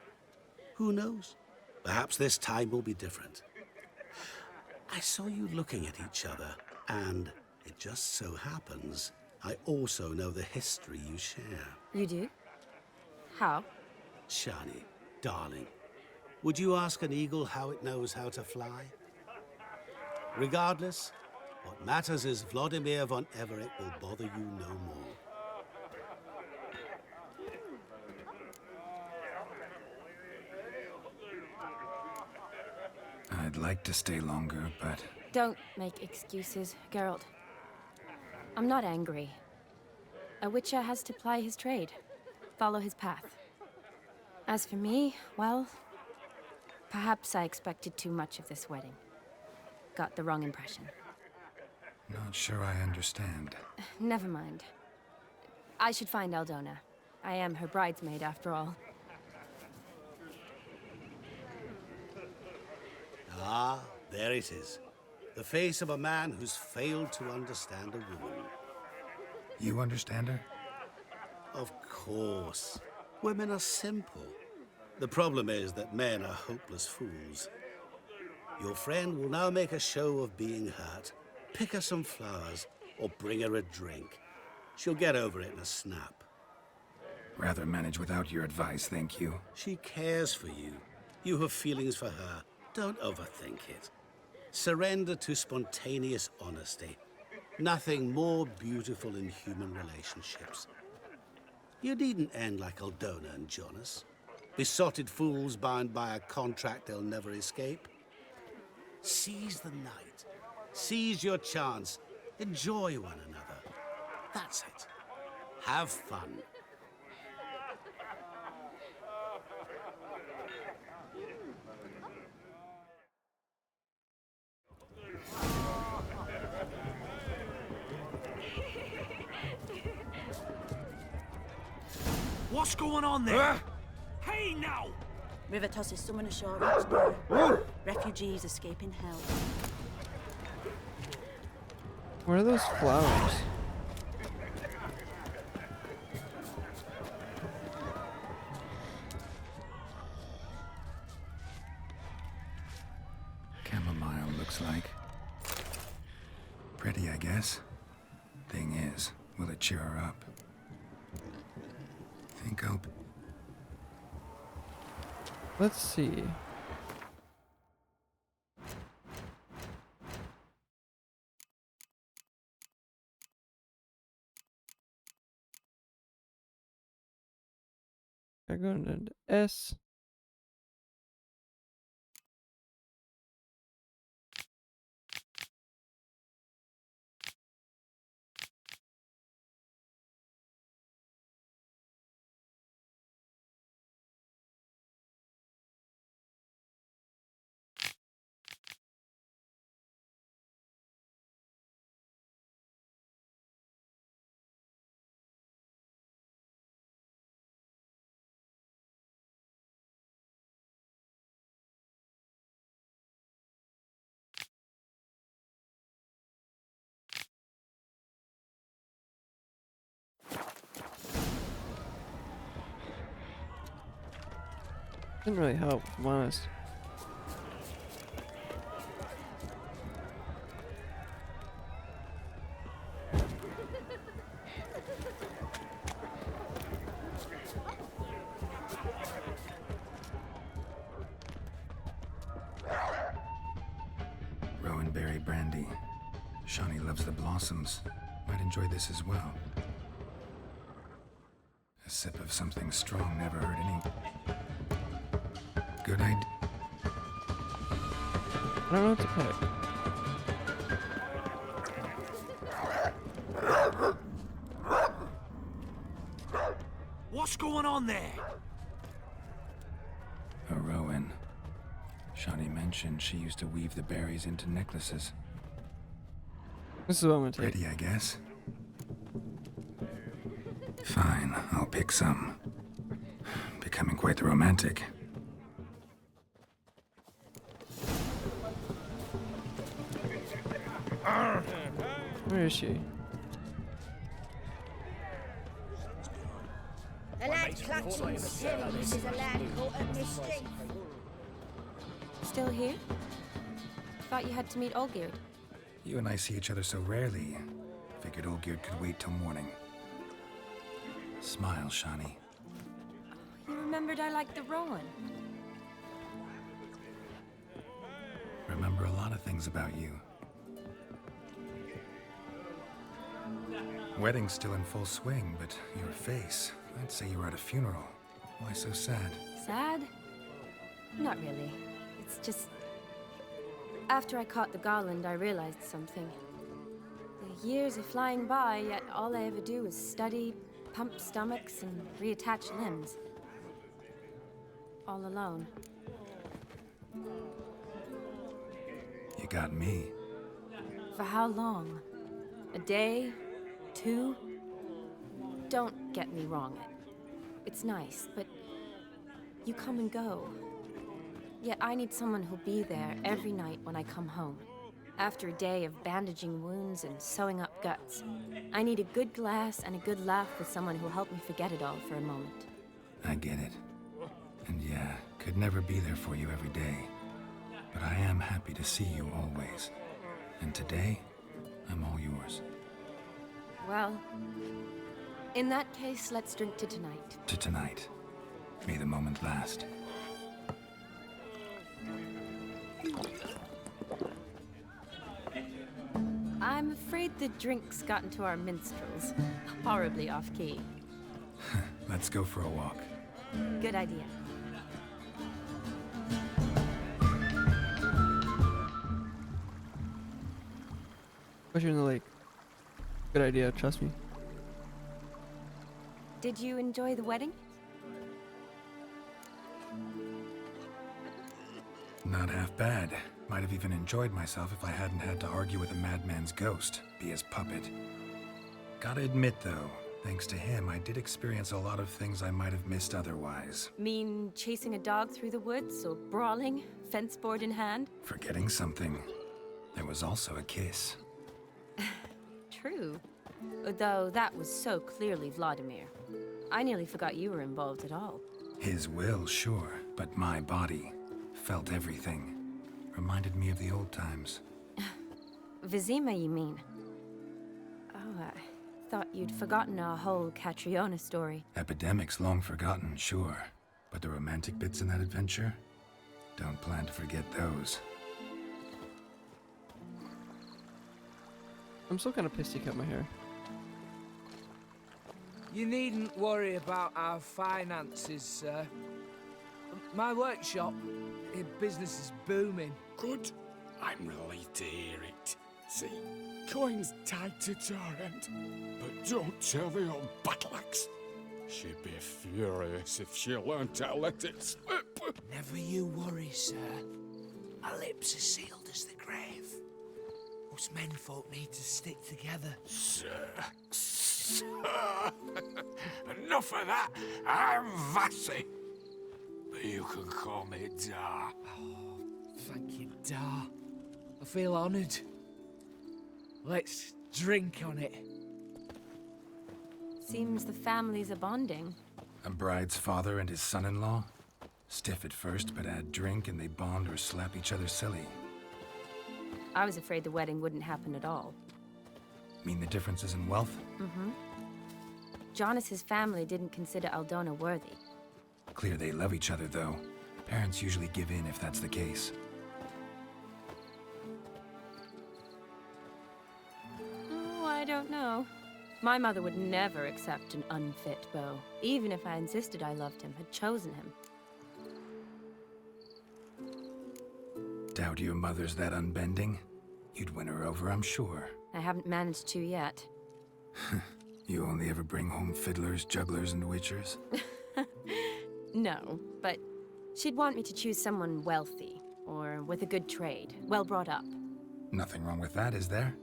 Who knows? Perhaps this time will be different. I saw you looking at each other, and it just so happens I also know the history you share. You do? How? Shani, darling, would you ask an eagle how it knows how to fly? Regardless, what matters is Vladimir von Everec will bother you no more. I'd like to stay longer, but... Don't make excuses, Geralt. I'm not angry. A witcher has to ply his trade, follow his path. As for me, well, perhaps I expected too much of this wedding. Got the wrong impression. Not sure I understand. Never mind. I should find Aldona. I am her bridesmaid, after all. Ah, there it is. The face of a man who's failed to understand a woman. You understand her? Of course. Women are simple. The problem is that men are hopeless fools. Your friend will now make a show of being hurt, pick her some flowers, or bring her a drink. She'll get over it in a snap. Rather manage without your advice, thank you. She cares for you. You have feelings for her. Don't overthink it. Surrender to spontaneous honesty. Nothing more beautiful in human relationships. You needn't end like Aldona and Jonas. Besotted fools bound by a contract they'll never escape. Seize the night. Seize your chance. Enjoy one another. That's it. Have fun. What's going on there? Hey, now! River tosses someone ashore next door. Refugees escaping hell. What are those flowers? Will it cheer her up? Think I'll... Let's see. I go into S. Didn't really help, if I'm honest. Rowan berry brandy. Shawnee loves the blossoms. Might enjoy this as well. A sip of something strong never hurt any... Good idea. I don't know what to pick. What's going on there? A Rowan. Shawnee mentioned she used to weave the berries into necklaces. This is what I'm gonna take. Ready, I guess. Fine, I'll pick some. Becoming quite the romantic. Where is she? A lad clutching stems is a lad caught at mischief. Still here? Thought you had to meet Olgierd. You and I see each other so rarely. Figured Olgierd could wait till morning. Smile, Shawnee. You remembered I liked the Rowan. Remember a lot of things about you. Wedding's still in full swing, but your face, I'd say you were at a funeral. Why so sad? Sad? Not really. It's just... After I caught the garland, I realized something. The years are flying by, yet all I ever do is study, pump stomachs, and reattach limbs. All alone. You got me. For how long? A day? 2? Don't get me wrong. It's nice, but you come and go. Yet I need someone who'll be there every night when I come home. After a day of bandaging wounds and sewing up guts, I need a good glass and a good laugh with someone who'll help me forget it all for a moment. I get it. And yeah, could never be there for you every day. But I am happy to see you always. And today, I'm all yours. Well, in that case, let's drink to tonight. To tonight. May the moment last. I'm afraid the drinks got into our minstrels. Horribly off-key. Let's go for a walk. Good idea. Put you in the lake. Good idea, trust me. Did you enjoy the wedding? Not half bad. Might have even enjoyed myself if I hadn't had to argue with a madman's ghost, be his puppet. Gotta admit, though, thanks to him, I did experience a lot of things I might have missed otherwise. Mean chasing a dog through the woods, or brawling, fence board in hand? Forgetting something. There was also a kiss. True. Though that was so clearly Vladimir. I nearly forgot you were involved at all. His will, sure, but my body felt everything. Reminded me of the old times. Vizima, you mean? Oh, thought you'd forgotten our whole Catriona story. Epidemics long forgotten, sure. But the romantic bits in that adventure? Don't plan to forget those. I'm still kind of pissed he cut my hair. You needn't worry about our finances, sir. My workshop, business is booming. Good. I'm relieved to hear it. See, coin's tied to Torrent, but don't tell the old battle axe. She'd be furious if she learned to let it slip. Never you worry, sir. My lips are sealed as the grave. Us menfolk need to stick together. Sir. Enough of that. I'm Vassy. But you can call me Dar. Oh, thank you, Dar. I feel honoured. Let's drink on it. Seems the families are bonding. A bride's father and his son-in-law? Stiff at first, but add drink and they bond or slap each other silly. I was afraid the wedding wouldn't happen at all. Mean the differences in wealth? Mm-hmm. Jonas's family didn't consider Aldona worthy. Clear they love each other, though. Parents usually give in if that's the case. Oh, I don't know. My mother would never accept an unfit beau, even if I insisted I loved him, had chosen him. Doubt your mother's that unbending? You'd win her over, I'm sure. I haven't managed to yet. You only ever bring home fiddlers, jugglers, and witchers? No, but she'd want me to choose someone wealthy, or with a good trade, well brought up. Nothing wrong with that, is there?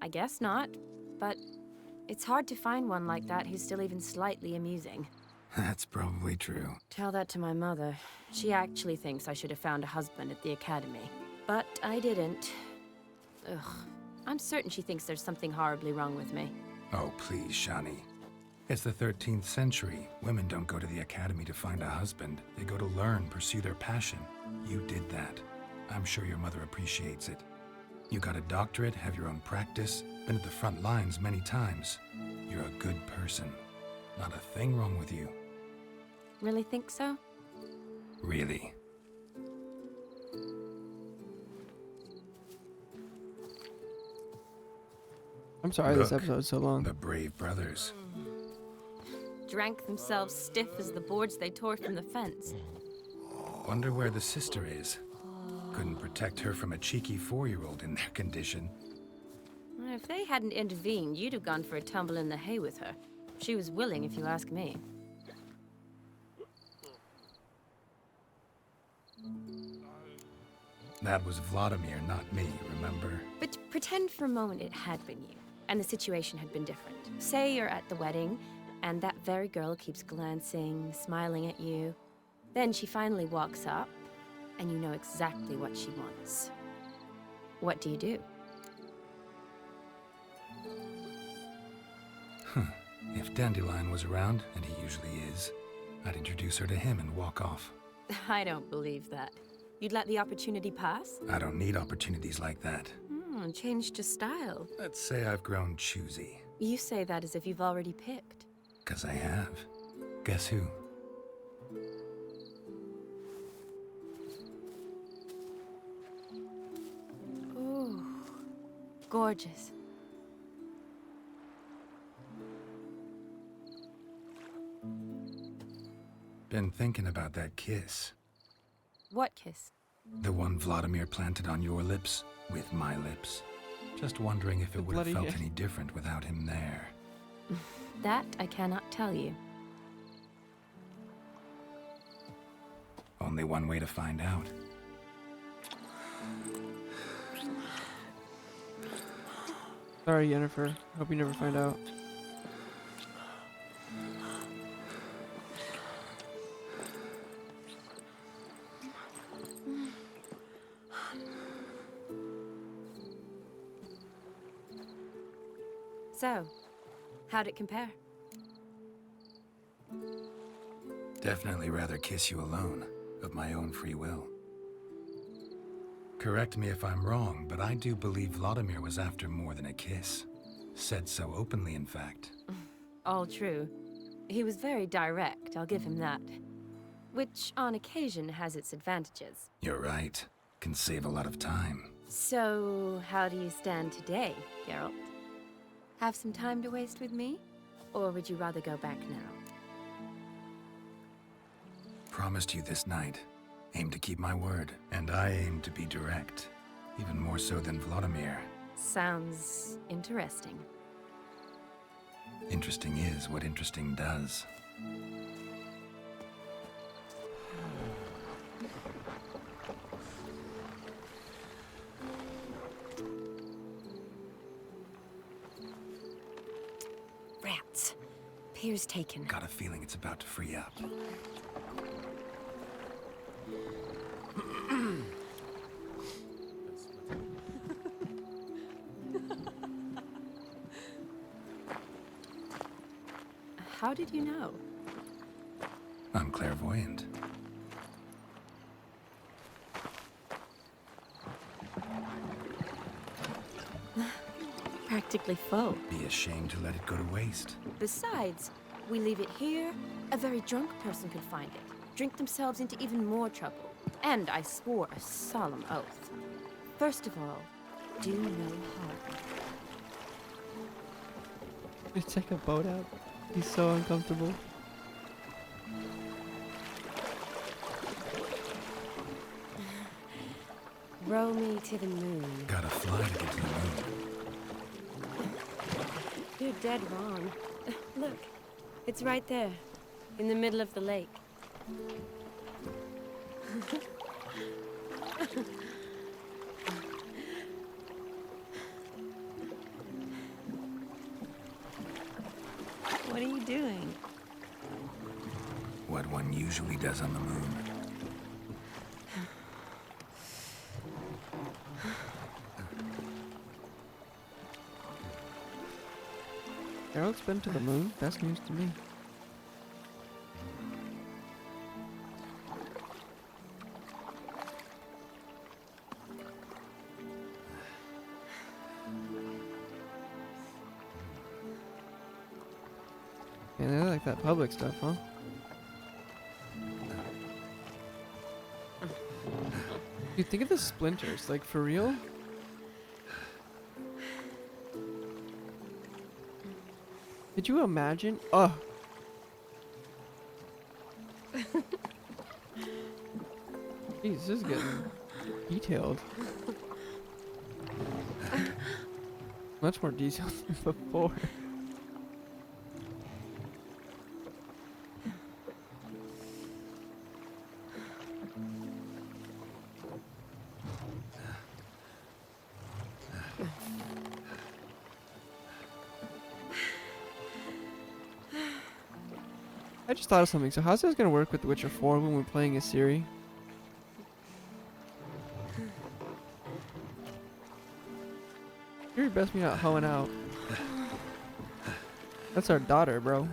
I guess not, but it's hard to find one like that who's still even slightly amusing. That's probably true. Tell that to my mother. She actually thinks I should have found a husband at the academy. But I didn't. Ugh. I'm certain she thinks there's something horribly wrong with me. Oh, please, Shani. It's the 13th century. Women don't go to the academy to find a husband. They go to learn, pursue their passion. You did that. I'm sure your mother appreciates it. You got a doctorate, have your own practice, been at the front lines many times. You're a good person. Not a thing wrong with you. Really think so? Really. I'm sorry this episode's so long. The brave brothers. Drank themselves stiff as the boards they tore from the fence. Wonder where the sister is. Couldn't protect her from a cheeky 4-year-old in their condition. If they hadn't intervened, you'd have gone for a tumble in the hay with her. She was willing, if you ask me. That was Vladimir, not me, remember? But pretend for a moment it had been you, and the situation had been different. Say you're at the wedding, and that very girl keeps glancing, smiling at you. Then she finally walks up, and you know exactly what she wants. What do you do? If Dandelion was around, and he usually is, I'd introduce her to him and walk off. I don't believe that. You'd let the opportunity pass? I don't need opportunities like that. Changed your style. Let's say I've grown choosy. You say that as if you've already picked. 'Cause I have. Guess who? Ooh, gorgeous. Been thinking about that kiss. What kiss? The one Vladimir planted on your lips, with my lips. Just wondering if it would have bloody felt hell. any different without him there. That I cannot tell you. Only one way to find out. Sorry, Yennefer. Hope you never find out. So, how'd it compare? Definitely rather kiss you alone, of my own free will. Correct me if I'm wrong, but I do believe Vladimir was after more than a kiss. Said so openly, in fact. All true. He was very direct, I'll give him that. Which, on occasion, has its advantages. You're right. Can save a lot of time. So, how do you stand today, Geralt? Have some time to waste with me? Or would you rather go back now? Promised you this night. Aim to keep my word. And I aim to be direct. Even more so than Vladimir. Sounds interesting. Interesting is what interesting does. Rats. Pier's taken. Got a feeling it's about to free up. How did you know? I'm clairvoyant. Practically full. Be ashamed to let it go to waste. Besides, we leave it here, a very drunk person could find it, drink themselves into even more trouble. And I swore a solemn oath. First of all, do no harm. Just take a boat out. He's so uncomfortable. Row me to the moon. Gotta fly to get to the moon. You're dead wrong. Look, it's right there, in the middle of the lake. What are you doing? What one usually does on the moon. Geralt's been to the moon? That's news to me. Yeah, they like that public stuff, huh? You think of the splinters, like for real? Could you imagine? Oh. Jeez, this is getting detailed. Much more detailed than before. I just thought of something. So how's this gonna work with The Witcher 4 when we're playing as Ciri? Ciri best be not hoeing out. That's our daughter, bro.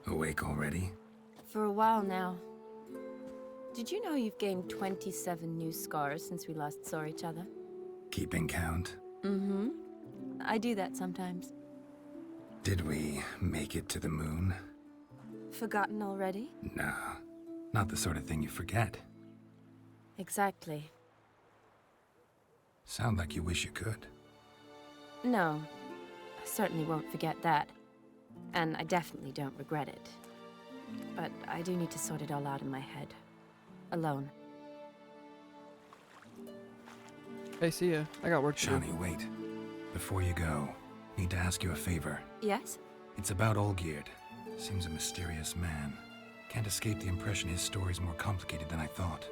Awake already? For a while now. Did you know you've gained 27 new scars since we last saw each other? Keeping count? Mm-hmm. I do that sometimes. Did we make it to the moon? Forgotten already? Nah, not the sort of thing you forget. Exactly. Sound like you wish you could. No, I certainly won't forget that. And I definitely don't regret it. But I do need to sort it all out in my head. Alone. Hey, see ya. I got work to do. Shani, wait. Before you go, need to ask you a favor. Yes? It's about Olgierd. Seems a mysterious man. Can't escape the impression his story's more complicated than I thought.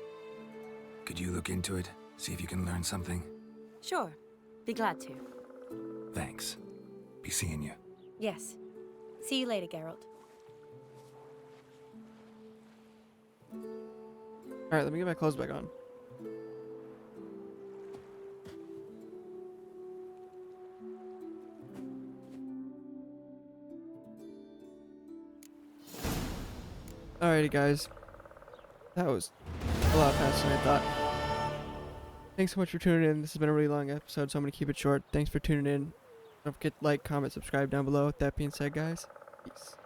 Could you look into it? See if you can learn something? Sure. Be glad to. Thanks. Be seeing you. Yes. See you later, Geralt. Alright, let me get my clothes back on. Alrighty, guys. That was a lot faster than I thought. Thanks so much for tuning in. This has been a really long episode, so I'm going to keep it short. Thanks for tuning in. Don't forget to like, comment, subscribe down below. With that being said, guys, peace.